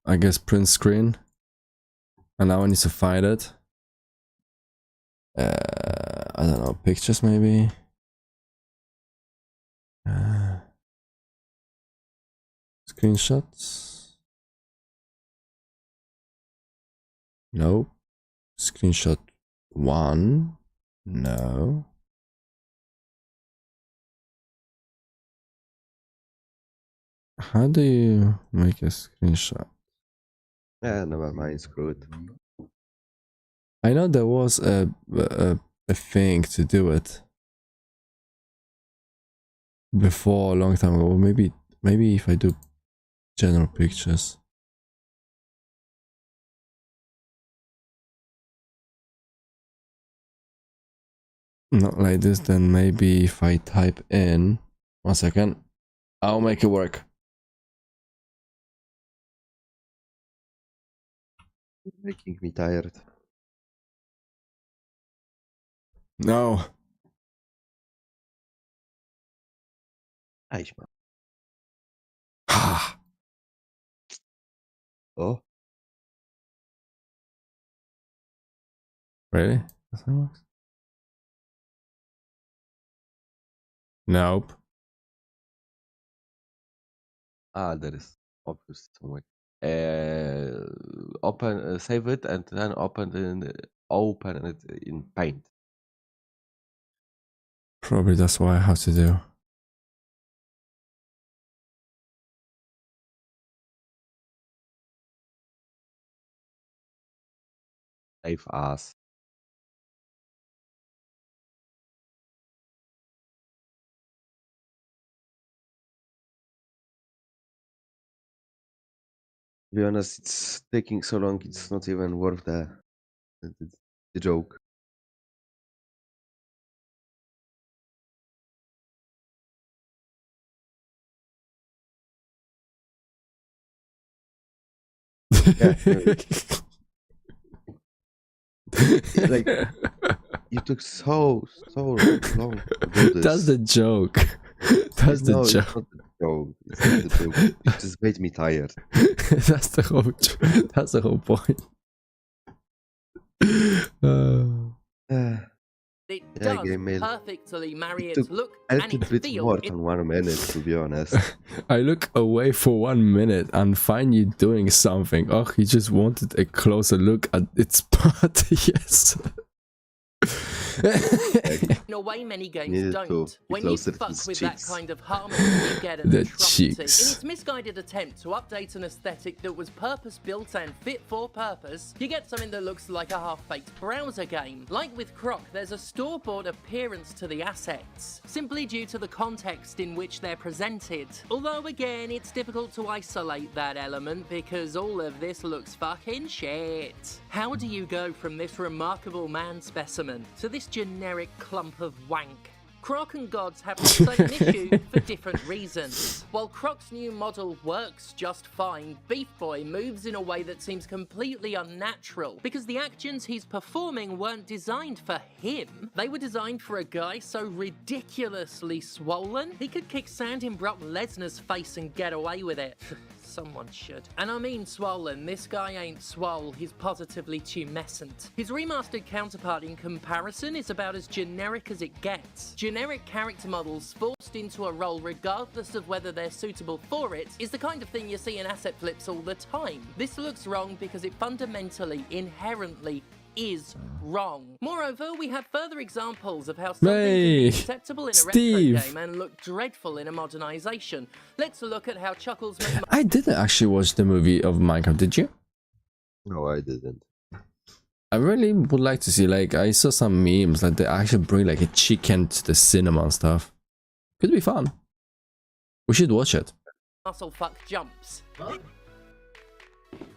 I guess print screen. And now I need to find it. I don't know, pictures maybe. Screenshots. No. Screenshot 1. No. How do you make a screenshot? Yeah, never mind, screw it. I know there was a thing to do it before a long time ago. Maybe if I do general pictures. Not like this, then maybe if I type in 1 second, I'll make it work. Making me tired. No. Eichmann. Ah. Oh, Really? That's how it works? Nope. there is obvious some way. Open, save it, and then open it in Paint. Probably that's what I have to do. Save as. To be honest, it's taking so long. It's not even worth the joke. Yeah, like you took so long to do this. That's the joke. That's the No, joke. It's not the joke. It's not the joke. It just made me tired. That's the whole. That's the whole point. It Yeah, does game mail. perfectly marry It its took look a and little its bit feel. more than 1 minute, to be honest. I look away for 1 minute and find you doing something. Oh, he just wanted a closer look at its part. Yes. In a way many games Needed to don't. be When you closer to fuck his with cheeks. that kind of harmony, you get an The atrocity. In cheeks. its misguided attempt to update an aesthetic that was purpose-built and fit for purpose, you get something that looks like a half-baked browser game. Like with Croc, there's a store-bought appearance to the assets, simply due to the context in which they're presented. Although again, it's difficult to isolate that element because all of this looks fucking shit. How do you go from this remarkable man specimen to this generic clump of wank? Croc and Gods have the same issue for different reasons. While Croc's new model works just fine, Beef Boy moves in a way that seems completely unnatural because the actions he's performing weren't designed for him. They were designed for a guy so ridiculously swollen he could kick sand in Brock Lesnar's face and get away with it. Someone should. And I mean swollen, this guy ain't swole, he's positively tumescent. His remastered counterpart in comparison is about as generic as it gets. Generic character models forced into a role regardless of whether they're suitable for it is the kind of thing you see in asset flips all the time. This looks wrong because it fundamentally, inherently is wrong. Moreover, we have further examples of how something can be Hey, acceptable in a Steve. retro game and look dreadful in a modernization. Let's look at how Chuckles made I didn't actually watch the movie of Minecraft, did you? No, I didn't. I really would like to see, like, I saw some memes that they actually bring like a chicken to the cinema and stuff. Could be fun. We should watch it. muscle fuck jumps.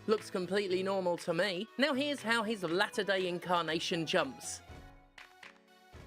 Looks completely normal to me. Now here's how his latter-day incarnation jumps.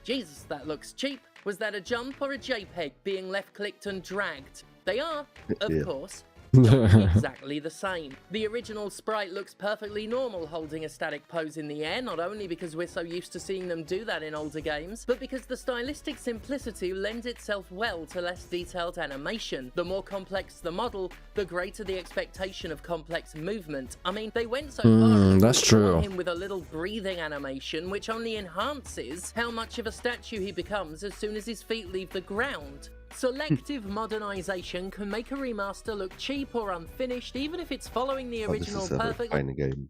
Jesus, that looks cheap. Was that a jump or a JPEG being left-clicked and dragged? They are, of Yeah. course, exactly the same. The original sprite looks perfectly normal holding a static pose in the air, not only because we're so used to seeing them do that in older games, but because the stylistic simplicity lends itself well to less detailed animation. The more complex the model, the greater the expectation of complex movement. I mean, they went so far as that's to arm true. him with a little breathing animation, which only enhances how much of a statue he becomes as soon as his feet leave the ground. Selective modernization can make a remaster look cheap or unfinished, even if it's following the Oh, this original is a perfectly. fine game.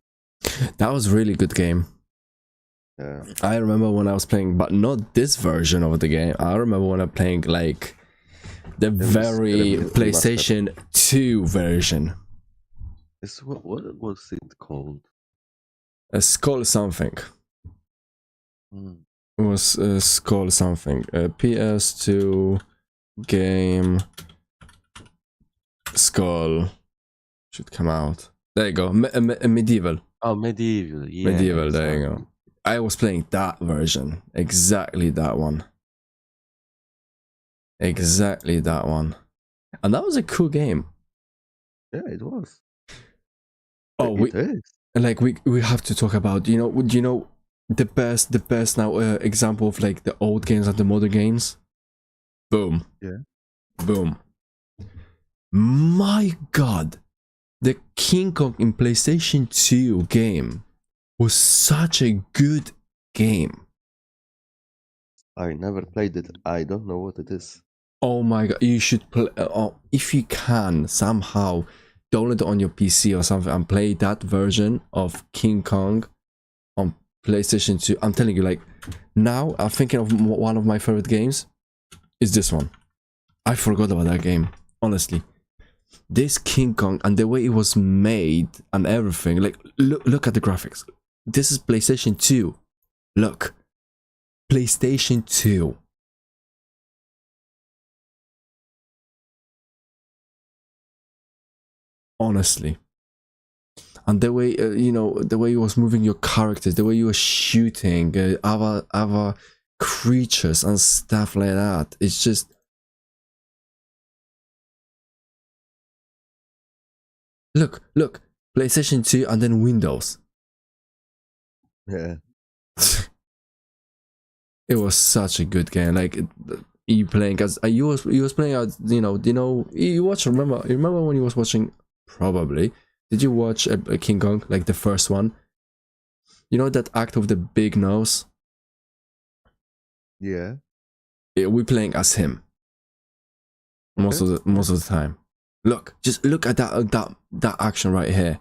That was a really good game. Yeah. I remember when I was playing, but not this version of the game. I remember when I was playing like The was very terribly PlayStation 2 version. What was it called? A Skull something. Hmm. It was Skull something. PS2 game Skull should come out. There you go. Medieval. Oh, Medieval. Yeah, Medieval, there you exactly. go. I was playing that version. Exactly that one. Exactly that one. And that was a cool game. Yeah, it was. Oh, It is. like we have to talk about, the best now example of like the old games and the modern games. Boom. Yeah. Boom. My god. The King Kong in PlayStation 2 game was such a good game. I never played it. I don't know what it is. Oh my god, you should play. If you can somehow download it on your PC or something and play that version of King Kong on PlayStation 2. I'm telling you, like, now I'm thinking of one of my favorite games is this one. I forgot about that game, honestly. This King Kong and the way it was made and everything, like, look at the graphics. This is PlayStation 2. Look, PlayStation 2. Honestly. And the way, the way you was moving your characters, the way you were shooting other creatures and stuff like that. It's just... Look, PlayStation 2 and then Windows. Yeah. It was such a good game. Like, you playing as you was playing as, you watch, remember when you was watching, probably, did you watch a King Kong, like the first one? You know that actor with the big nose? Yeah. We playing as him most of the time. Look, just look at that action right here.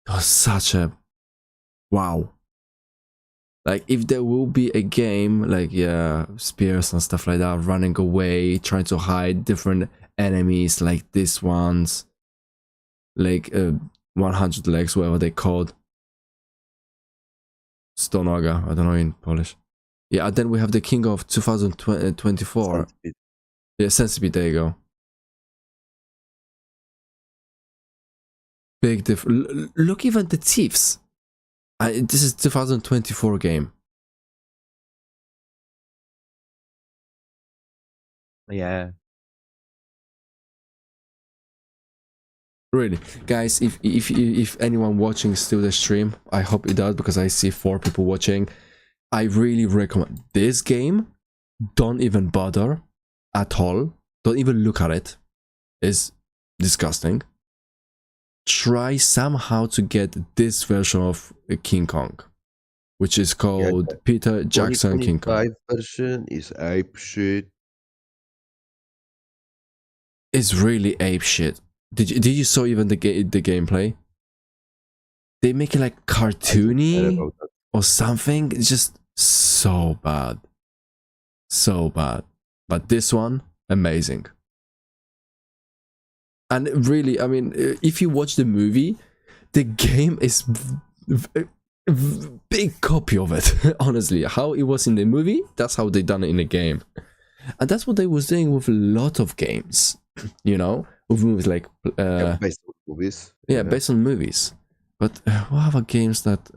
It was such a wow. Like, if there will be a game like, yeah, spears and stuff like that, running away, trying to hide different enemies like this ones, like 100 legs, whatever they called, Stonoga, I don't know in Polish. Yeah, and then we have the King of 2024. Centipede. Yeah, Centipede, there you go. Big difference. Look, even the thieves. This is 2024 game. Yeah. Really, guys, if anyone watching still the stream, I hope it does, because I see 4 people watching. I really recommend this game. Don't even bother at all. Don't even look at it. It's disgusting. Try somehow to get this version of King Kong, which is called Peter Jackson King Kong. 2025 version is ape shit. It's really ape shit. Did you saw even the gameplay? They make it like cartoony or something. It's just so bad, so bad. But this one, amazing. And really, I mean, if you watch the movie, the game is big copy of it. Honestly, how it was in the movie, that's how they done it in the game, and that's what they was doing with a lot of games. With movies like Based on movies. yeah, based on movies. But what other games that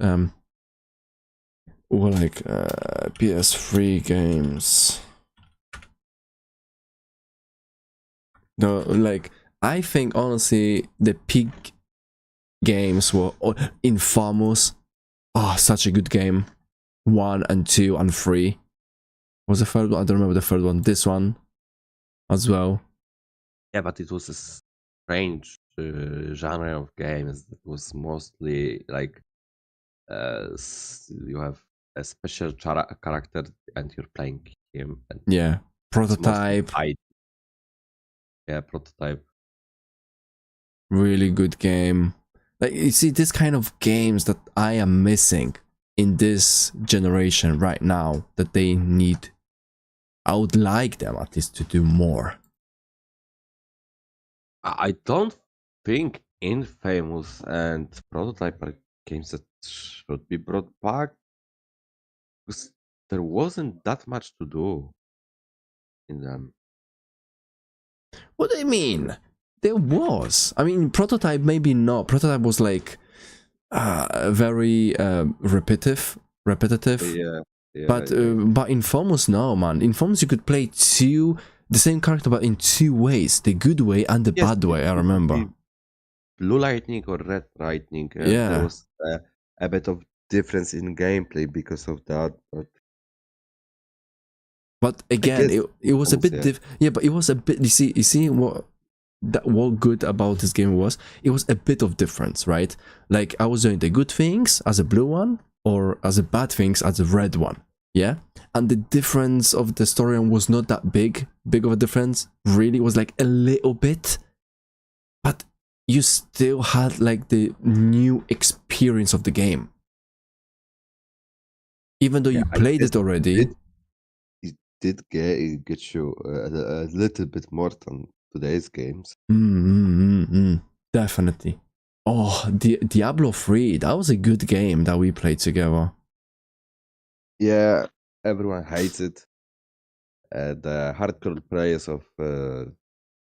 were like PS3 games? No, like, I think honestly the peak games were Infamous. Oh, such a good game. 1 and 2 and 3. What was the third one? I don't remember the third one. This one as well. Yeah, but it was a strange genre of games. It was mostly like you have a special character and you're playing him. And Yeah, Prototype. Yeah, Prototype. Really good game. Like, you see, this kind of games that I am missing in this generation right now, that they need. I would like them at least to do more. I don't think Infamous and Prototype are games that should be brought back because there wasn't that much to do in them. What do you mean? There was. I mean, Prototype maybe not. Prototype was like very repetitive. Yeah, But Infamous, no, man. Infamous, you could play the same character, but in two ways: the good way and the yes, bad way. I it could remember. be Blue Lightning or Red Lightning. Yeah. There was a bit of difference in gameplay because of that, But again, guess it was a bit yeah. yeah, but it was a bit. You see what good about this game was? It was a bit of difference, right? Like I was doing the good things as a blue one, or as a bad things as a red one. Yeah, and the difference of the storyline was not that big of a difference. Really, it was like a little bit, but you still had like the new experience of the game, even though you I played guess it already. It did get you a little bit more than today's games. Definitely. Oh, Diablo 3, that was a good game that we played together. Yeah, everyone hates it. The hardcore players of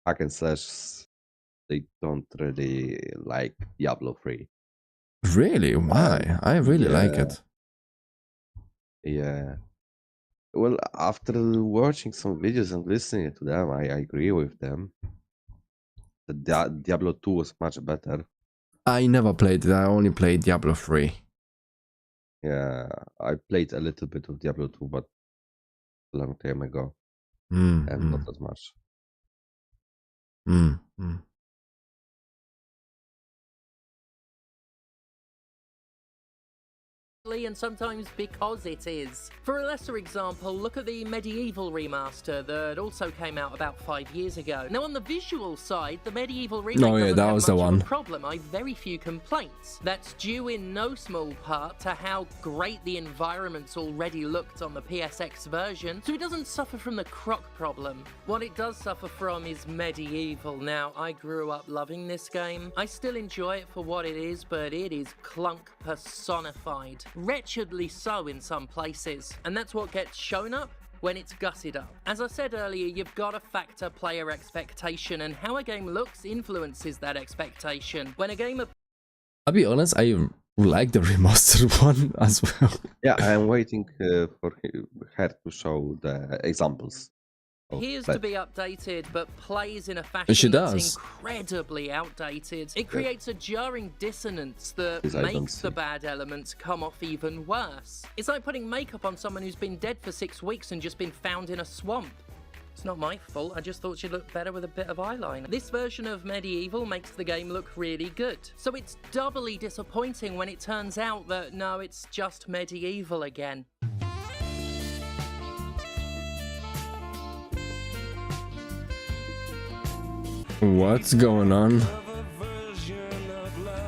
hack and slash, they don't really like Diablo 3. Really? Why? I really like it. Yeah. Well, after watching some videos and listening to them, I agree with them. The Diablo 2 was much better. I never played it, I only played Diablo 3. Yeah, I played a little bit of Diablo 2, but a long time ago, Mm, and not as much. mm, mm. And sometimes because it is. For a lesser example, look at the Medieval remaster that also came out about 5 years ago. Now on the visual side, the Medieval remake Oh, yeah, doesn't that have was much the of one. a problem. I have very few complaints. That's due in no small part to how great the environments already looked on the PSX version, so it doesn't suffer from the croc problem. What it does suffer from is Medieval. Now, I grew up loving this game. I still enjoy it for what it is, but it is clunk personified. Wretchedly so in some places. And that's what gets shown up when it's gutted up. As I said earlier, you've got to factor player expectation, and how a game looks influences that expectation. When a game... I'll be honest, I like the remastered one as well. Yeah, I'm waiting for her to show the examples. appears to be updated, but plays in a fashion She that's does. incredibly outdated. It creates a jarring dissonance that Yes, I don't makes the see. bad elements come off even worse. It's like putting makeup on someone who's been dead for 6 weeks and just been found in a swamp. It's not my fault, I just thought she'd look better with a bit of eyeliner. This version of Medieval makes the game look really good. So it's doubly disappointing when it turns out that no, it's just Medieval again. What's going on?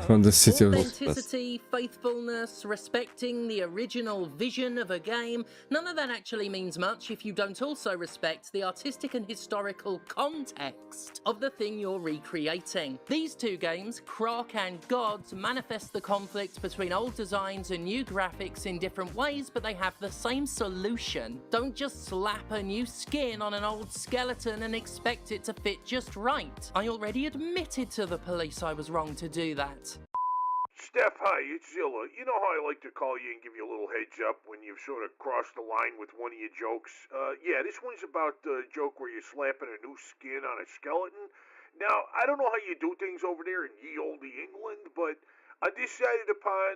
From the city of... Authenticity, faithfulness, respecting the original vision of a game, none of that actually means much if you don't also respect the artistic and historical context of the thing you're recreating. These two games, Croc and Gods, manifest the conflict between old designs and new graphics in different ways, but they have the same solution. Don't just slap a new skin on an old skeleton and expect it to fit just right. I already admitted to the police I was wrong to do that. Steph, hi, it's Zilla. You know how I like to call you and give you a little heads up when you've sort of crossed the line with one of your jokes? Yeah, this one's about the joke where you're slapping a new skin on a skeleton. Now, I don't know how you do things over there in ye olde England, but I decided upon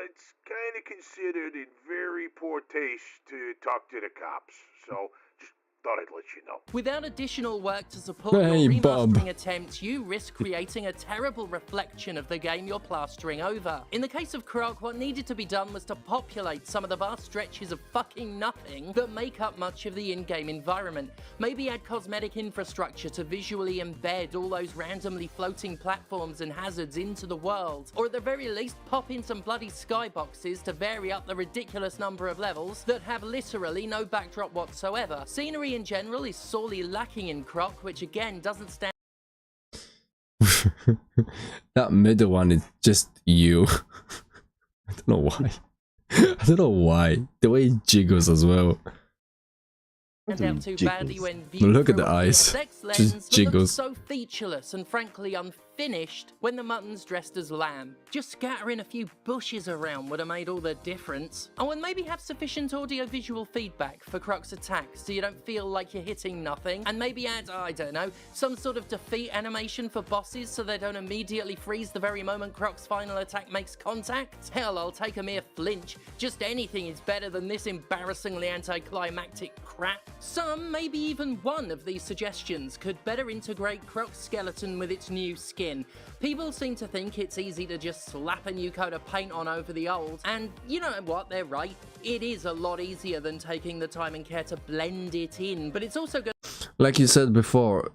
it's kind of considered in very poor taste to talk to the cops. So, just thought I'd let you know. Without additional work to support Hey, your Bob. remastering attempts, you risk creating a terrible reflection of the game you're plastering over. In the case of Croc, what needed to be done was to populate some of the vast stretches of fucking nothing that make up much of the in-game environment. Maybe add cosmetic infrastructure to visually embed all those randomly floating platforms and hazards into the world. Or at the very least, pop in some bloody skyboxes to vary up the ridiculous number of levels that have literally no backdrop whatsoever. Scenery in general is sorely lacking in Croc, which again doesn't stand That middle one is just you. I don't know why. I don't know why. The way it jiggles as well. Turned out too badly when Look at viewed the through a eyes. VSX lens Just that looks jiggles. so featureless and frankly unfinished when the mutton's dressed as lamb. Just scattering a few bushes around would have made all the difference. Oh, and maybe have sufficient audio-visual feedback for Croc's attacks so you don't feel like you're hitting nothing. And maybe add, I don't know, some sort of defeat animation for bosses so they don't immediately freeze the very moment Croc's final attack makes contact. Hell, I'll take a mere flinch. Just anything is better than this embarrassingly anticlimactic crap. Some, maybe even one of these suggestions could better integrate Croc's skeleton with its new skin. People seem to think it's easy to just slap a new coat of paint on over the old, and you know what, they're right. It is a lot easier than taking the time and care to blend it in, but it's also good. Like you said before,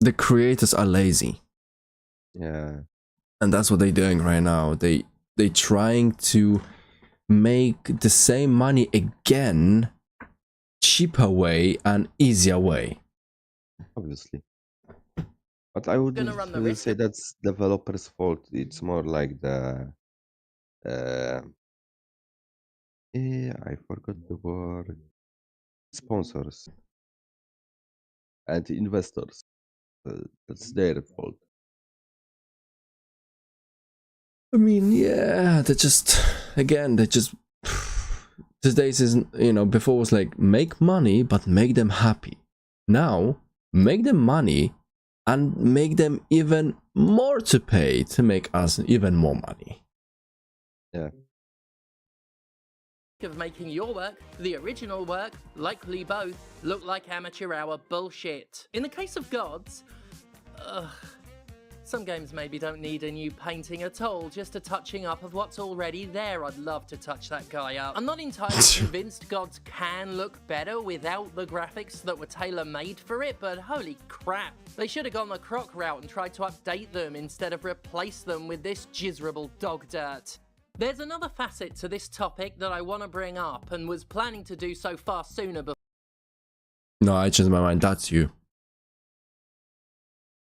the creators are lazy. Yeah. And that's what they're doing right now. They trying to make the same money again, cheaper way and easier way. Obviously. But I wouldn't Gonna run the really risk say of- that's developers' fault. It's more like the I forgot the word. Sponsors and investors. That's their fault. I mean, yeah, they just these days isn't, you know, before was like make money but make them happy. Now make them money and make them even more to pay to make us even more money. Yeah. Of making your work, the original work, likely both, look like amateur hour bullshit. In the case of gods, some games maybe don't need a new painting at all, just a touching up of what's already there. I'd love to touch that guy up. I'm not entirely convinced gods can look better without the graphics that were tailor-made for it, but holy crap. They should have gone the Croc route and tried to update them instead of replace them with this jizzerable dog dirt. There's another facet to this topic that I want to bring up and was planning to do so far sooner before. No, I changed my mind. That's you.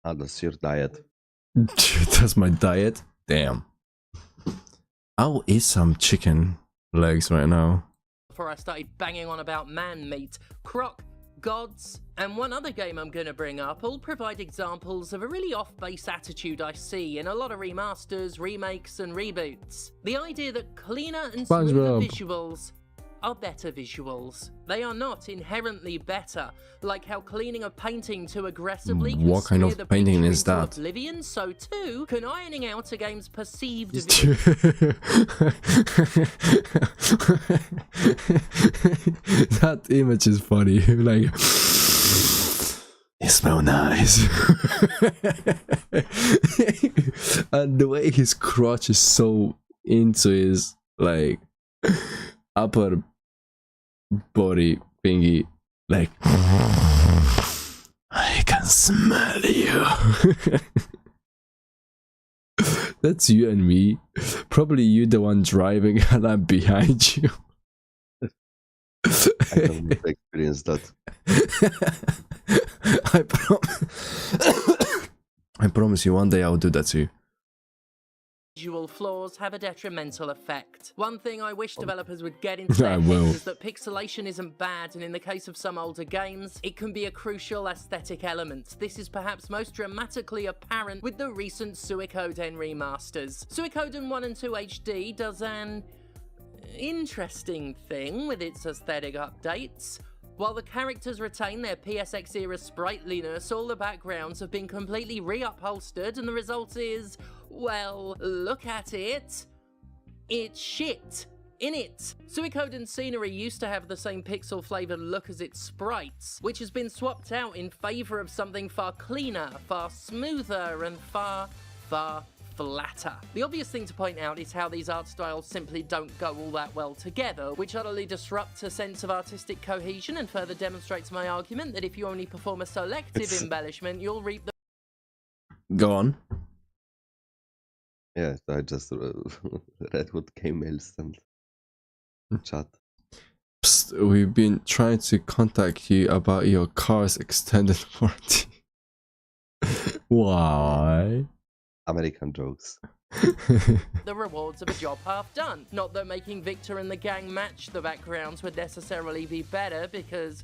Ah, that's your diet. That's my diet. Damn. I'll eat some chicken legs right now. Before I started banging on about man meat, Croc, gods, and one other game I'm going to bring up all provide examples of a really off-base attitude I see in a lot of remasters, remakes, and reboots. The idea that cleaner and smoother SpongeBob. visuals are better visuals. They are not inherently better, like how cleaning a painting too aggressively can What kind smear of the painting picture is into that? oblivion, so too can ironing out a game's perceived That image is funny. Like, you smell nice. And the way his crotch is so into his like upper body thingy, like I can smell you. That's you and me. Probably you the one driving and I'm behind you. I don't experience that. I promise you one day I'll do that too. visual flaws have a detrimental effect. One thing I wish developers would get into I their will. heads is that pixelation isn't bad, and in the case of some older games, it can be a crucial aesthetic element. This is perhaps most dramatically apparent with the recent Suikoden remasters. Suikoden 1 and 2 HD does an interesting thing with its aesthetic updates. While the characters retain their PSX era sprightliness, all the backgrounds have been completely re-upholstered, and the result is, well, look at it. It's shit. In it. Suikoden scenery used to have the same pixel-flavoured look as its sprites, which has been swapped out in favour of something far cleaner, far smoother, and far flatter. The obvious thing to point out is how these art styles simply don't go all that well together, which utterly disrupts a sense of artistic cohesion and further demonstrates my argument that if you only perform a selective embellishment, you'll reap the Go on. Yeah, I just read what K-mails and chat. Psst, we've been trying to contact you about your car's extended warranty. Why? American jokes. the rewards of a job half done. Not that making Victor and the gang match the backgrounds would necessarily be better, because,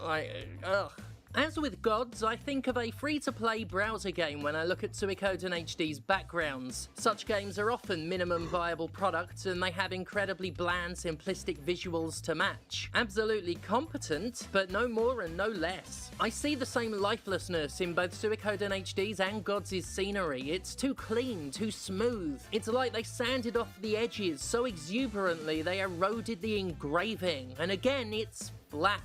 like, ugh. As with Gods, I think of a free-to-play browser game when I look at Suikoden HD's backgrounds. Such games are often minimum viable products, and they have incredibly bland, simplistic visuals to match. Absolutely competent, but no more and no less. I see the same lifelessness in both Suikoden HD's and Gods' scenery. It's too clean, too smooth. It's like they sanded off the edges so exuberantly they eroded the engraving. And again, it's flat.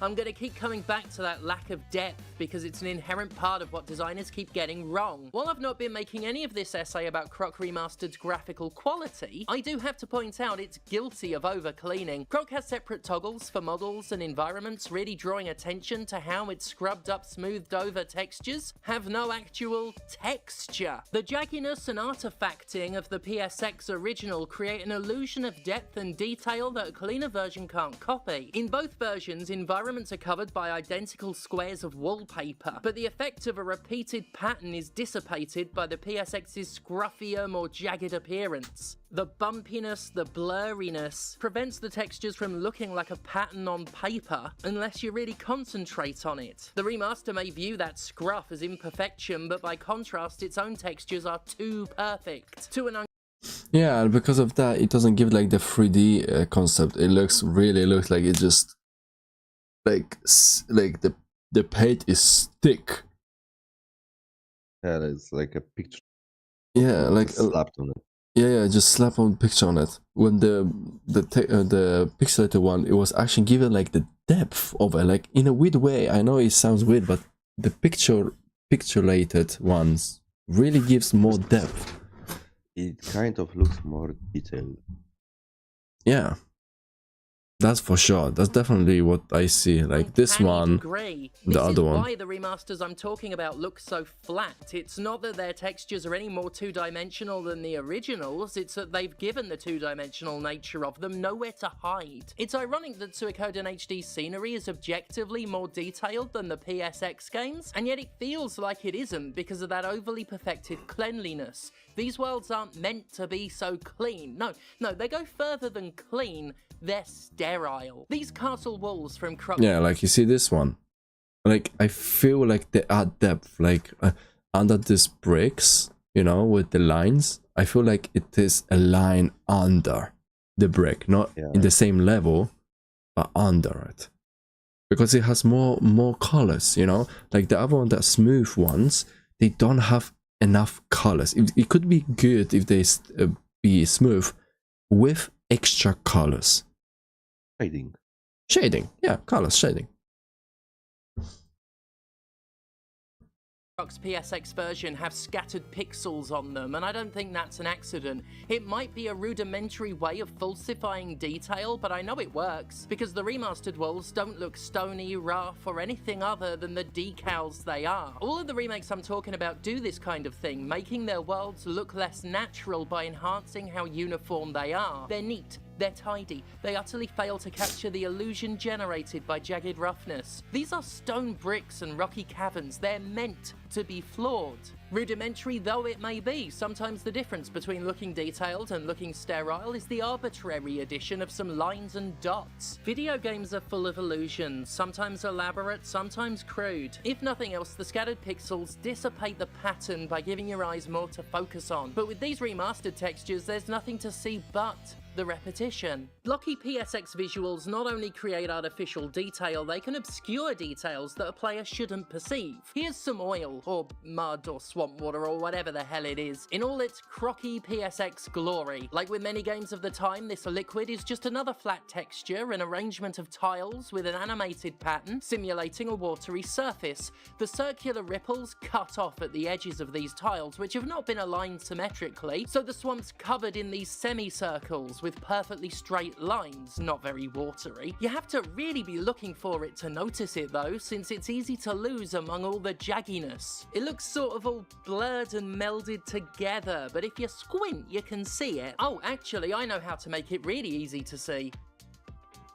I'm going to keep coming back to that lack of depth because it's an inherent part of what designers keep getting wrong. While I've not been making any of this essay about Croc Remastered's graphical quality, I do have to point out it's guilty of over-cleaning. Croc has separate toggles for models and environments, really drawing attention to how its scrubbed-up, smoothed-over textures have no actual texture. The jagginess and artifacting of the PSX original create an illusion of depth and detail that a cleaner version can't copy. In both versions, environments are covered by identical squares of wallpaper, but the effect of a repeated pattern is dissipated by the PSX's scruffier, more jagged appearance. The bumpiness, the blurriness, prevents the textures from looking like a pattern on paper unless you really concentrate on it. The remaster may view that scruff as imperfection, but by contrast, its own textures are too perfect. To an Yeah, and because of that, it doesn't give like the 3D concept. It looks like it just like the paint is thick. Yeah, it's like a picture. Yeah, like slapped on it. yeah, just slap on picture on it. When the pixelated one, it was actually given like the depth of it, like in a weird way. I know it sounds weird, but the pixelated ones really gives more depth. It kind of looks more detailed. Yeah. That's for sure. That's definitely what I see. Like this one, the other one. This is why the remasters I'm talking about look so flat. It's not that their textures are any more two-dimensional than the originals, it's that they've given the two-dimensional nature of them nowhere to hide. It's ironic that Suikoden HD's scenery is objectively more detailed than the PSX games, and yet it feels like it isn't because of that overly perfected cleanliness. These worlds aren't meant to be so clean. No, they go further than clean. They're sterile. These castle walls from Croc... Yeah, like you see this one. Like, I feel like they add depth. Like, under these bricks, you know, with the lines, I feel like it is a line under the brick. Not in the same level, but under it. Because it has more colors, you know? Like the other one, the smooth ones, they don't have enough colors. It could be good if they be smooth with extra colors. Shading, yeah, colors, shading. Croc's PSX version have scattered pixels on them, and I don't think that's an accident. It might be a rudimentary way of falsifying detail, but I know it works, because the remastered walls don't look stony, rough, or anything other than the decals they are. All of the remakes I'm talking about do this kind of thing, making their worlds look less natural by enhancing how uniform they are. They're neat. They're tidy. They utterly fail to capture the illusion generated by jagged roughness. These are stone bricks and rocky caverns. They're meant to be flawed. Rudimentary though it may be, sometimes the difference between looking detailed and looking sterile is the arbitrary addition of some lines and dots. Video games are full of illusions, sometimes elaborate, sometimes crude. If nothing else, the scattered pixels dissipate the pattern by giving your eyes more to focus on. But with these remastered textures, there's nothing to see but the repetition. Blocky PSX visuals not only create artificial detail, they can obscure details that a player shouldn't perceive. Here's some oil, or mud, or swamp water, or whatever the hell it is, in all its crocky PSX glory. Like with many games of the time, this liquid is just another flat texture, an arrangement of tiles with an animated pattern, simulating a watery surface. The circular ripples cut off at the edges of these tiles, which have not been aligned symmetrically, so the swamp's covered in these semicircles with perfectly straight lines, not very watery. You have to really be looking for it to notice it though, since it's easy to lose among all the jagginess. It looks sort of all blurred and melded together, but if you squint you can see it. Oh, actually I know how to make it really easy to see.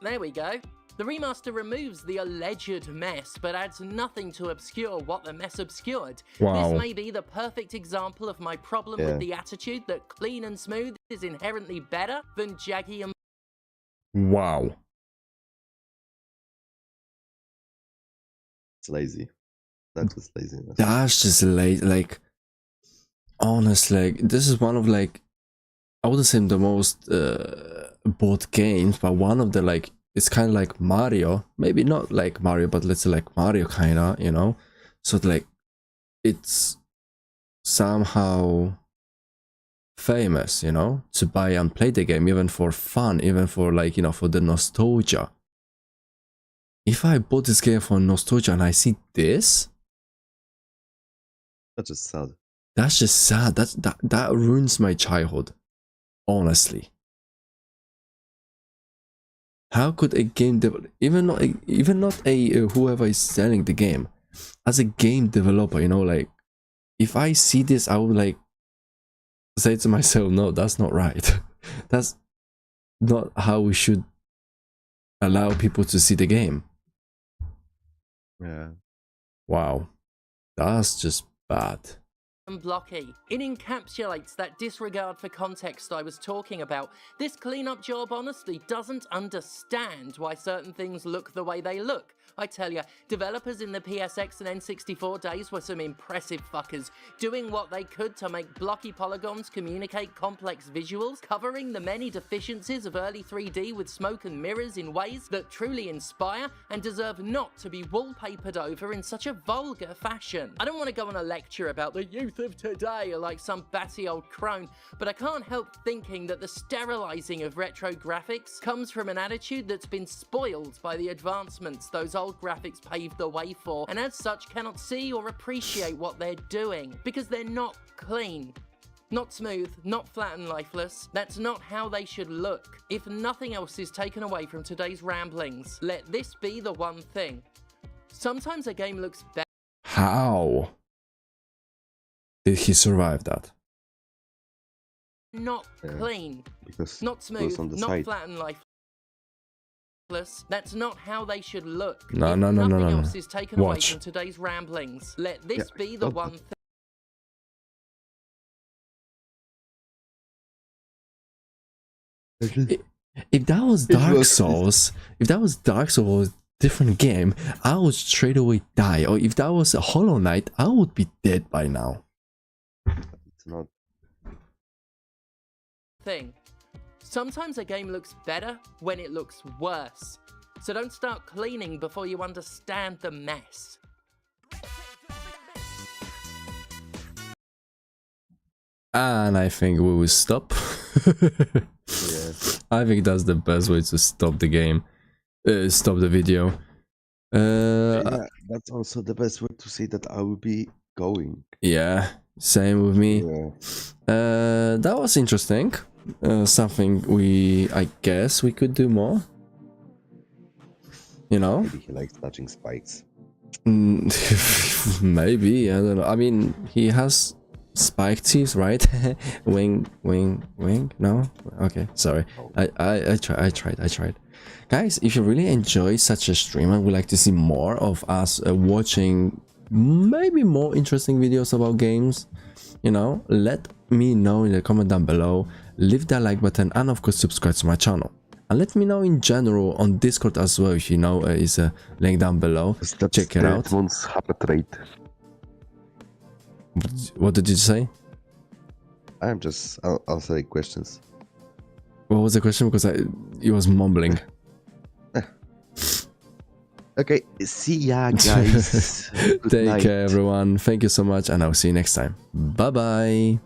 There we go. The remaster removes the alleged mess, but adds nothing to obscure what the mess obscured. Wow. This may be the perfect example of my problem Yeah. with the attitude that clean and smooth is inherently better than jaggy and Wow. It's lazy. That was laziness. That's just like honestly, like, this is one of like, I wouldn't say the most bought games, but one of the like, it's kind of like Mario, maybe not like Mario, but let's say like Mario kind of, you know, so like it's somehow famous, you know, to buy and play the game even for fun, even for like, you know, for the nostalgia. If I bought this game for nostalgia and I see this, That's just sad. that's just sad. That ruins my childhood. Honestly. How could a game even not a whoever is selling the game, as a game developer, you know, like if I see this, I would like say to myself, no, that's not right. That's not how we should allow people to see the game. Yeah. Wow. That's just bad. blocky. It encapsulates that disregard for context I was talking about. This cleanup job honestly doesn't understand why certain things look the way they look. I tell ya, developers in the PSX and N64 days were some impressive fuckers, doing what they could to make blocky polygons communicate complex visuals, covering the many deficiencies of early 3D with smoke and mirrors in ways that truly inspire and deserve not to be wallpapered over in such a vulgar fashion. I don't want to go on a lecture about the youth of today like some batty old crone, but I can't help thinking that the sterilizing of retro graphics comes from an attitude that's been spoiled by the advancements those old graphics paved the way for, and as such cannot see or appreciate what they're doing, because they're not clean. Not smooth, not flat and lifeless. That's not how they should look. If nothing else is taken away from today's ramblings, let this be the one thing. Sometimes a game looks better. How did he survive that? Not Yeah. clean, Because not it smooth, was on the not side. flat and lifeless. That's not how they should look. No, If no, no, no, nothing no, no. else is taken away Watch. from today's ramblings, let this Yeah, be the don't- one thing. If that was It Dark was- Souls, if that was Dark Souls, different game, I would straight away die. Or if that was a Hollow Knight, I would be dead by now. It's not. Thing. Sometimes a game looks better when it looks worse. So don't start cleaning before you understand the mess. And I think we will stop. Yeah. I think that's the best way to stop the game. Stop the video. Yeah, that's also the best way to say that I will be going. Yeah, same with me. Yeah. That was interesting. Something I guess we could do more. You know? Maybe he likes touching spikes. Maybe, I don't know. I mean, he has spike teeth, right? wing. No? Okay, sorry. I tried. Guys, if you really enjoy such a stream and would like to see more of us watching maybe more interesting videos about games, you know, let me know in the comment down below. Leave that like button and of course subscribe to my channel. And let me know in general on Discord as well, if you know, is a link down below. Check it out. One's habit rate. What did you say? I'm just answering questions. What was the question? Because it was mumbling. Okay, see ya, guys. Good Take night. care, everyone. Thank you so much, and I'll see you next time. Bye bye.